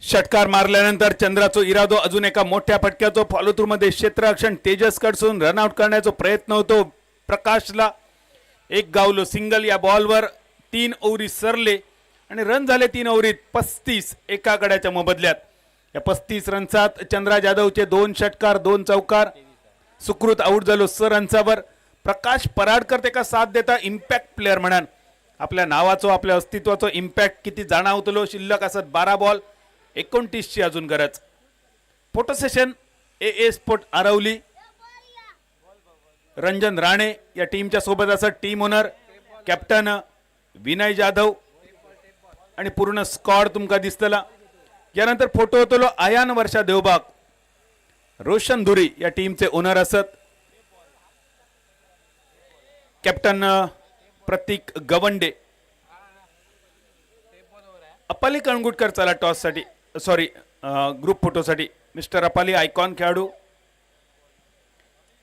षटकार मारल्यानंतर चंद्राचो इरादो अजून एका मोठ्या फटक्याचो फॉलो थ्रू मध्ये क्षेत्ररक्षण तेजस कडसून रनआउट करण्याचा प्रयत्न होतो. प्रकाशला एक गावलो सिंगल. या बॉलवर 3 ओव्हरी सरले आणि रन झाले 3 ओव्हरीत 35 एका गड्याच्या मोबदल्यात. या 35 रनसात चंद्रा जाधवचे 2 षटकार 2 चौकार. सुकृत आउट झालो 6 रन्सावर. प्रकाश पराडकर त्याका साथ देता इम्पॅक्ट प्लेअर म्हणान. आपल्या नावाचो आपल्या अस्तित्वाचो इम्पॅक्ट किती जाणवतलो. शिल्लक असत 12 बॉल 29 ची अजून गरज. Photo session a sport Aravali. Ranjan Rane या टीमच्या सोबत असत team owner captain Vinay Jadhav आणि पूर्ण स्क्वॉड तुमका दिसतला. यानंतर फोटो होतलो आयान वर्षा देवबाग, रोशन धुरी या टीमचे ओनर असत. कॅप्टन प्रतीक गवंडे. अपाली कणगुटकर चला टॉस साठी सॉरी ग्रुप फोटोसाठी. मिस्टर अपाली आयकॉन खेळाडू.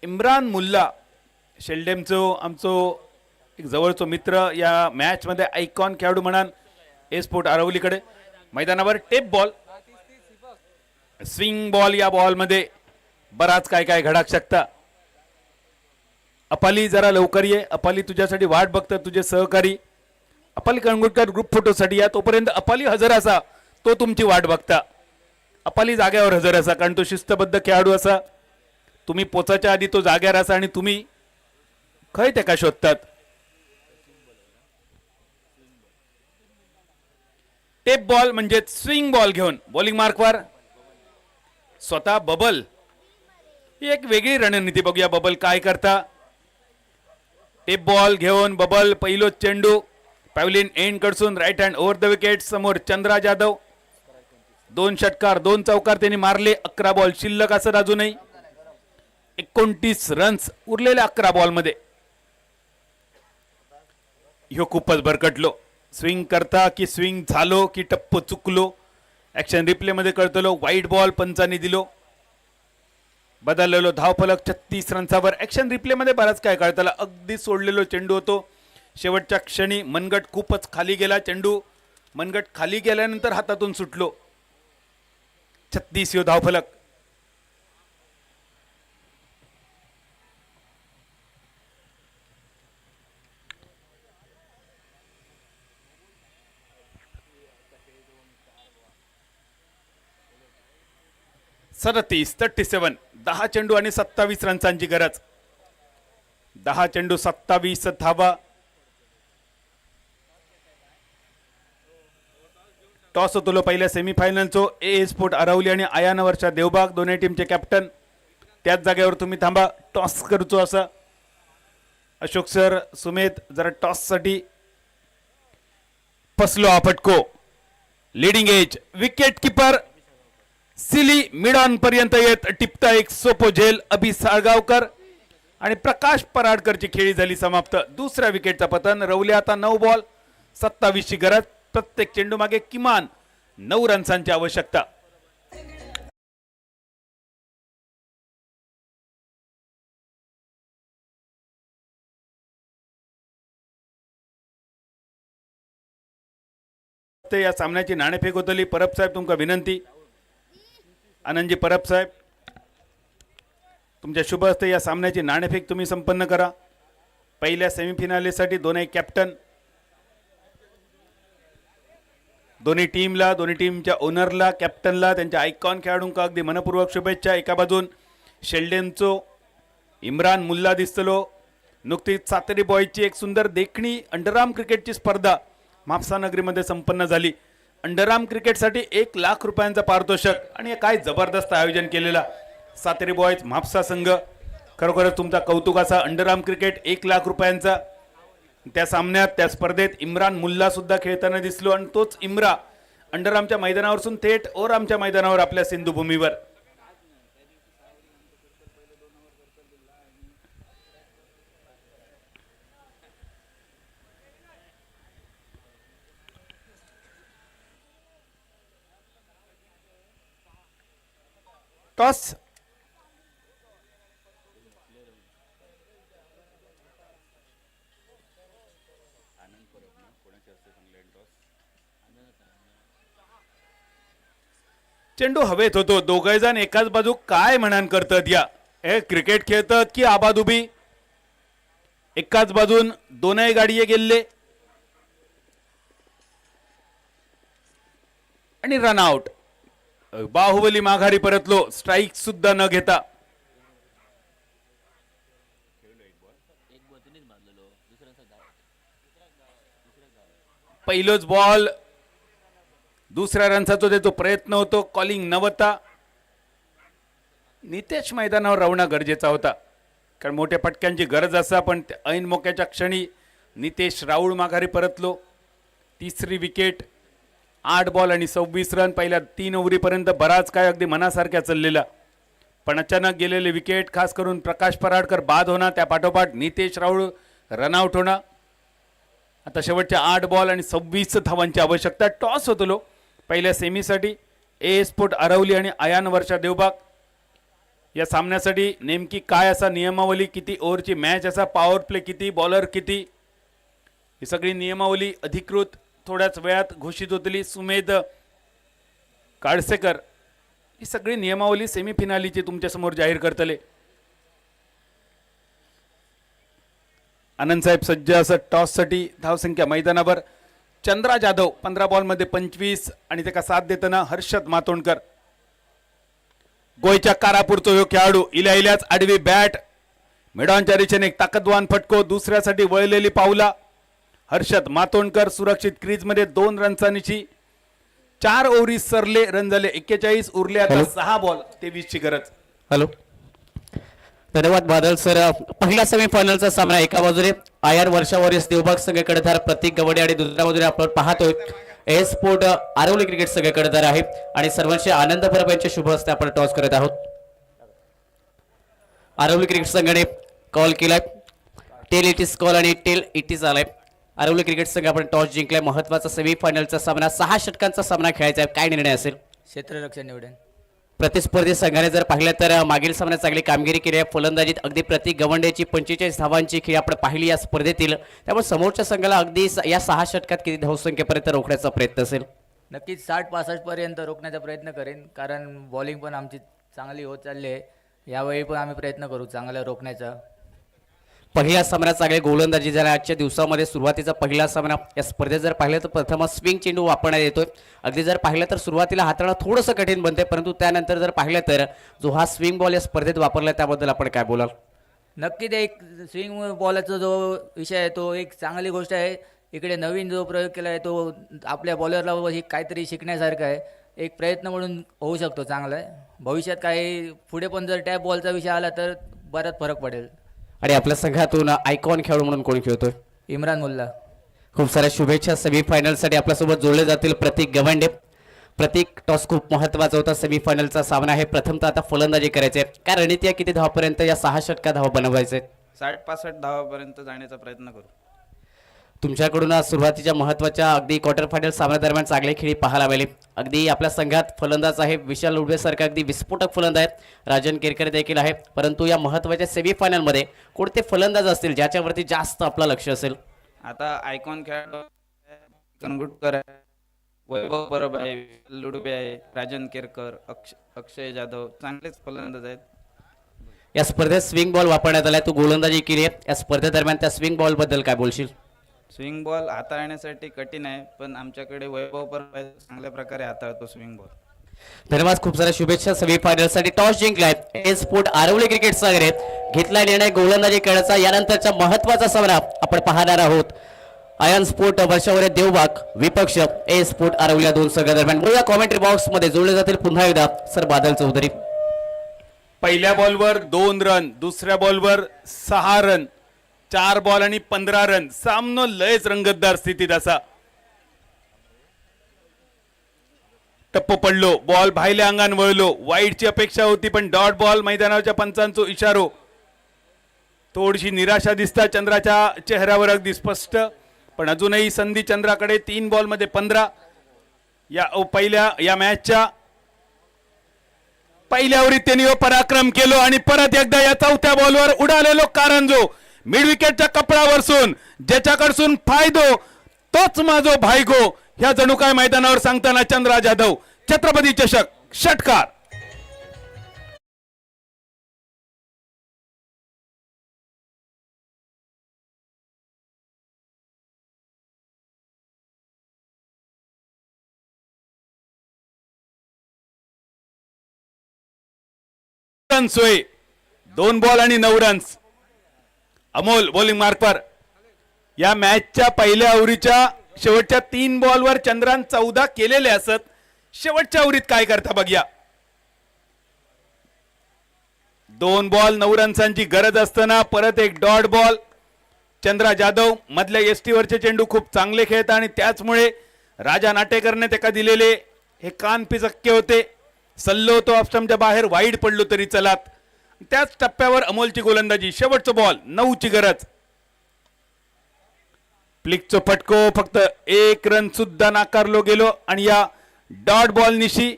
इम्रान मुल्ला शेल्डेमचो आमचो एक जवळचो मित्र या मॅच मध्ये आयकॉन खेळाडू म्हणान ए स्पोर्ट आरवलीकडे. मैदानावर टेप बॉल स्विंग बॉल. या बॉल मध्ये बराच काय काय घडाक शकता. अपाली जरा लवकर ये. अपाली तुझ्यासाठी वाट बघतात तुझे सहकारी. अपाली कणगुटकर ग्रुप फोटोसाठी या. तोपर्यंत अपाली हजर असा तो तुमची वाट बघता. अपाली जाग्यावर हजर असा कारण तो शिस्तबद्ध खेळाडू असा. तुम्ही पोचाच्या आधी तो जाग्यावर असा आणि तुम्ही खय त्याका शोधतात. टेप बॉल म्हणजे स्विंग बॉल घेऊन बॉलिंग मार्कवर स्वतः बबल. ही एक वेगळी रणनीती. बघूया बबल काय करता. टेप बॉल घेऊन बबल पहिलो चेंडू पॅव्हलिन एंड कडसून right hand over the wicket. समोर चंद्रा जाधव 2 षटकार 2 चौकार त्यांनी मारले. 11 बॉल शिल्लक असं अजूनही 29 रन्स उरलेल्या 11 बॉल मध्ये. ह्यो खूपच भरकटलो. स्विंग करता की स्विंग झालो की टप्प चुकलो. ऍक्शन रिप्ले मध्ये कळतलो. वाईट बॉल पंचांनी दिलो. बदललेलो धावफलक 36 रन्सावर. ऍक्शन रिप्ले मध्ये बराच काय कळतला. अगदी सोडलेलो चेंडू होतो. शेवटच्या क्षणी मनगट खूपच खाली गेला. चेंडू मनगट खाली गेल्यानंतर हातातून सुटलो. 36 यो धावफलक. सदतीस 37. 10 चेंडू आणि 27 रन्सांची गरज. 10 चेंडू 27 धावा. टॉस होतो पहिल्या सेमीफायनलचो. ए स्पोर्ट अरवली आणि आयान वर्षा देवबाग दोन्ही टीमचे कॅप्टन. त्याच जागेवर तुम्ही थांबा. टॉस करूचो असा. अशोक सर सुमेध जरा टॉस साठी फसलो हा फटको. Leading edge wicket keeper silly mid on पर्यंत येत टिपता एक सोपो झेल. अभि साळगावकर आणि प्रकाश पराडकरची खेळी झाली समाप्त. दुसऱ्या विकेटचा पतन. रवले आता 9 बॉल 27 ची गरज. प्रत्येक चेंडू मागे किमान 9 रन्सांची आवश्यकता. या सामन्याची नाणेफेक होतली. परब साहेब तुमका विनंती. आनंदजी परब साहेब तुमच्या शुभ हस्ते या सामन्याची नाणेफेक तुम्ही संपन्न करा. पहिल्या सेमीफिनालेसाठी दोन्ही कॅप्टन, दोन्ही टीमला, दोन्ही टीमच्या ओनरला, कॅप्टनला, त्यांच्या आयकॉन खेळाडूंका अगदी मनपूर्वक शुभेच्छा. एका बाजून शेल्डेनचो इम्रान मुल्ला दिसतलो. नुकतीच सातेरी बॉयजची एक सुंदर देखणी अंडरआर्म क्रिकेटची स्पर्धा म्हापसा नगरीमध्ये संपन्न झाली. अंडरआर्म क्रिकेटसाठी 1 लाख रुपयांचा पारितोषिक आणि काय जबरदस्त आयोजन केलेला सातेरी बॉयज म्हापसा संघ. खरोखरच तुमचा कौतुकाचा. अंडरआर्म क्रिकेट 1 लाख रुपयांचा. त्या सामन्यात त्या स्पर्धेत इम्रान मुल्ला सुद्धा खेळताना दिसलो आणि तोच इम्रा अंडरआर्मच्या मैदानावरून थेट ओरामच्या मैदानावर आपल्या सिंधुभूमीवर. टॉस चेंडू हवेत होतो. दोघे जण एकाच बाजू काय म्हणान करतात. या हे क्रिकेट खेळतात की आबादुबी. एकाच बाजून दोनही गाडीये गेले आणि रनआउट. बाहुबली माघारी परतलो. स्ट्राइक सुद्धा न घेता. पहिलोच बॉल दुसऱ्या रनचा जो प्रयत्न होतो. कॉलिंग नव्हता. नितेश मैदानावर राहणं गरजेचा होता कारण मोठ्या पटक्यांची गरज असा. पण ऐन मोक्याच्या क्षणी नितेश राऊळ माघारी परतलो. तिसरी विकेट. 8 बॉल आणि 26 रन. पहिल्या 3 ओव्हरीपर्यंत बराच काय अगदी मनासारख्या चाललेला. पण अचानक गेलेले विकेट खास करून प्रकाश पराडकर बाद होणार. त्या पाठोपाठ नितेश राऊळ रनआउट होणार. आता शेवटच्या 8 बॉल आणि 26 धावांची आवश्यकता. टॉस होतलो पहिल्या सेमीसाठी. ए स्पोर्ट अरवली आणि आयान वर्षा देवबाग. या सामन्यासाठी नेमकी काय असा नियमावली, किती ओव्हरची मॅच असा, पॉवर प्ले किती, बॉलर किती, ही सगळी नियमावली अधिकृत थोड्याच वेळात घोषित होतली. सुमेध काळसेकर ही सगळी नियमावली सेमीफिनालीची तुमच्या समोर जाहीर करतले. आनंद साहेब सज्ज असं टॉससाठी. धावसंख्या मैदानावर चंद्रा जाधव 15 बॉलमध्ये 25 आणि त्याला साथ देताना हर्षद मातोंडकर. गोयच्या कारापूरचो ह्यो खेळाडू. इल्याच आडवी बॅट. मिडॉनच्या दिशेने एक ताकदवान फटको. दुसऱ्यासाठी वळलेली पावला. हर्षद मातोंडकर सुरक्षित क्रीज मध्ये 2 रनचा 4 ओव्हरी सरले. रन झाले 41. उरले आता 6 बॉल 23 ची गरज. हॅलो, धन्यवाद बादल सर. पहिला सेमीफायनलचा सामना एका बाजूने आयार वर्षा वॉरियर्स देवबाग संघाकडे धार प्रतीक गवडे आणि दुसऱ्या बाजूने आपण पाहतोय ए स्पोर्ट आरवली क्रिकेट संघाकडे जाणार आहे आणि सर्वांशी आनंद परब यांच्या शुभ हस्ते आपण टॉस करत आहोत. आरवली क्रिकेट संघाने कॉल केलाय, टेल इट इज कॉल आणि टेल इट इज आलाय. आरवली क्रिकेट संघ आपण टॉस जिंकलाय. महत्वाचा सेमीफायनलचा सामना 6 षटकांचा सामना खेळायचा आहे. काय निर्णय असेल? क्षेत्ररक्षण निवडेन. प्रतिस्पर्धी संघाने जर पाहिलं तर मागील सामन्यात चांगली कामगिरी केली आहे. फलंदाजीत अगदी प्रति गवंड्याची 45 धावांची खेळी आपण पाहिली या स्पर्धेतील. त्यामुळे समोरच्या संघाला अगदी या 6 षटकात किती धावसंख्येपर्यंत रोखण्याचा प्रयत्न असेल? नक्कीच 60-65 पर्यंत रोखण्याचा प्रयत्न करेन, कारण बॉलिंग पण आमची चांगली होत चालली आहे. यावेळी पण आम्ही प्रयत्न करू चांगलं रोखण्याचा. पहिल्या सामन्यात चांगली गोलंदाजी झाली आजच्या दिवसामध्ये. सुरुवातीचा पहिला सामना या स्पर्धेत जर पाहिलं तर प्रथम स्विंग चेंडू वापरण्यात येतोय. अगदी जर पाहिलं तर सुरुवातीला हाताळणं थोडंसं कठीण बनते, परंतु त्यानंतर जर पाहिलं तर जो हा स्विंग बॉल या स्पर्धेत वापरला त्याबद्दल आपण काय बोलाल? नक्कीच एक स्विंग बॉलाचा जो विषय आहे तो एक चांगली गोष्ट आहे. इकडे नवीन जो प्रयोग केला आहे तो आपल्या बॉलरला काहीतरी शिकण्यासारखं आहे. एक प्रयत्न म्हणून होऊ शकतो चांगला आहे. भविष्यात काही पुढे पण जर टॅप बॉलचा विषय आला तर बराच फरक पडेल. आणि आपल्या संघातून आयकॉन खेळाडू म्हणून कोण खेळतोय? इम्रान मुल्ला. खूप साऱ्या शुभेच्छा. सेमीफायनलसाठी आपल्यासोबत जोडले जातील प्रतीक गवंडे. प्रतीक, टॉस खूप महत्वाचा होता. सेमीफायनलचा सामना आहे. प्रथमतः आता फलंदाजी करायचे. काय रणनीती आहे? किती धावापर्यंत या 6 षटकात धावा बनवायचे? 60-65 धावापर्यंत जाण्याचा प्रयत्न करू. तुमच्याकडून आज सुरुवातीच्या महत्वाच्या अगदी क्वार्टर फायनल सामन्यादरम्यान चांगली खेळी पाहायला मिळाली. अगदी आपल्या संघात फलंदाज आहे विशाल उडवेसारखा अगदी विस्फोटक फलंदाज आहेत. राजन केरकर देखील आहे. परंतु या महत्वाच्या सेमीफायनलमध्ये कोणते फलंदाज असतील ज्याच्यावरती जास्त आपलं लक्ष असेल? आता आयकॉन खेळाडू कनगुटकर आहे, वैभव परब आहे, लुडबे आहे, राजन केरकर, अक्षय जाधव चांगलेच फलंदाज आहेत. या स्पर्धेत स्विंग बॉल वापरण्यात आलाय. तू गोलंदाजी केली आहे. या स्पर्धेदरम्यान त्या स्विंग बॉल बद्दल काय बोलशील? स्विंग बॉल हाताळण्यासाठी कठीण आहे, पण आमच्याकडे वैभव परब आहे, चांगल्या प्रकारे हाताळतो स्विंग बॉल. धन्यवाद. खूप साऱ्या शुभेच्छा. सेमीफायनलसाठी toss जिंकलाय. A sport Aravali cricket संघाने घेतला निर्णय गोलंदाजी करण्याचा. यानंतरचा महत्वाचा सामना आपण पाहणार आहोत. आयन स्पोर्ट वर्षावर देवबाग विपक्ष ए स्पोर्ट आरवली या दोन संघादरम्यान. बोलूया कॉमेंट्री बॉक्स मध्ये जोडले जातील पुन्हा एकदा सर बादल चौधरी. पहिल्या बॉलवर 2 रन, दुसऱ्या बॉलवर 6 रन, 4 बॉल आणि 15 रन. सामनो लयच रंगतदार स्थितीत असा. टप्प पडलो, बॉल भाईल्या अंगान वळलो. वाईडची अपेक्षा होती पण डॉट बॉल. मैदानाच्या पंचांचो इशारो. थोडीशी निराशा दिसता चंद्राच्या चेहऱ्यावर अगदी स्पष्ट, पण अजूनही संधी चंद्राकडे. 3 बॉल मध्ये 15 या मॅचच्या पहिल्या ओव्हरीत त्यांनी पराक्रम केलो आणि परत एकदा या 4थ्या बॉलवर उडालेलो कारंजो. मिड विकेटच्या कपडावरसून ज्याच्याकडसून फायदो तोच माझो भाईगो. ह्या जणू काय मैदानावर सांगताना चंद्रा जाधव. छत्रपती चषक षटकार. सोय 2 बॉल आणि 9 रन्स. अमोल बॉलिंग मार्कवर. या मॅचच्या पहिल्या ओव्हरीच्या शेवटच्या 3 बॉलवर चंद्रान 14 केलेले असत. शेवटच्या ओव्हरीत काय करता बघूया. 2 बॉल 9 रन्सांची गरज असताना परत एक डॉट बॉल. चंद्रा जाधव मधल्या एसटीवरचे चेंडू खूप चांगले खेळतात आणि त्याचमुळे राजा नाटेकरने त्याला दिलेले हे कान पिचक्के होते. सल्लो तो ऑफस्टंपच्या बाहेर वाईड पडलो तरी चलात. त्याच टप्प्यावर अमोलची गोलंदाजी. शेवटचं बॉल 9ची गरज. फ्लिकचो फटको. फक्त 1 रन सुद्धा नाकारलो गेलो आणि या डॉट बॉल निशी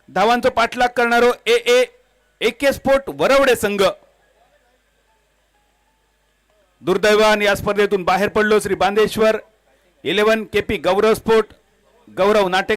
धावांचा पाठलाग करणारो एके स्पोर्ट वरवडे संघ दुर्दैवान या स्पर्धेतून बाहेर पडलो. श्री बांदेश्वर 11 केपी गौरव स्पोर्ट गौरव नाटे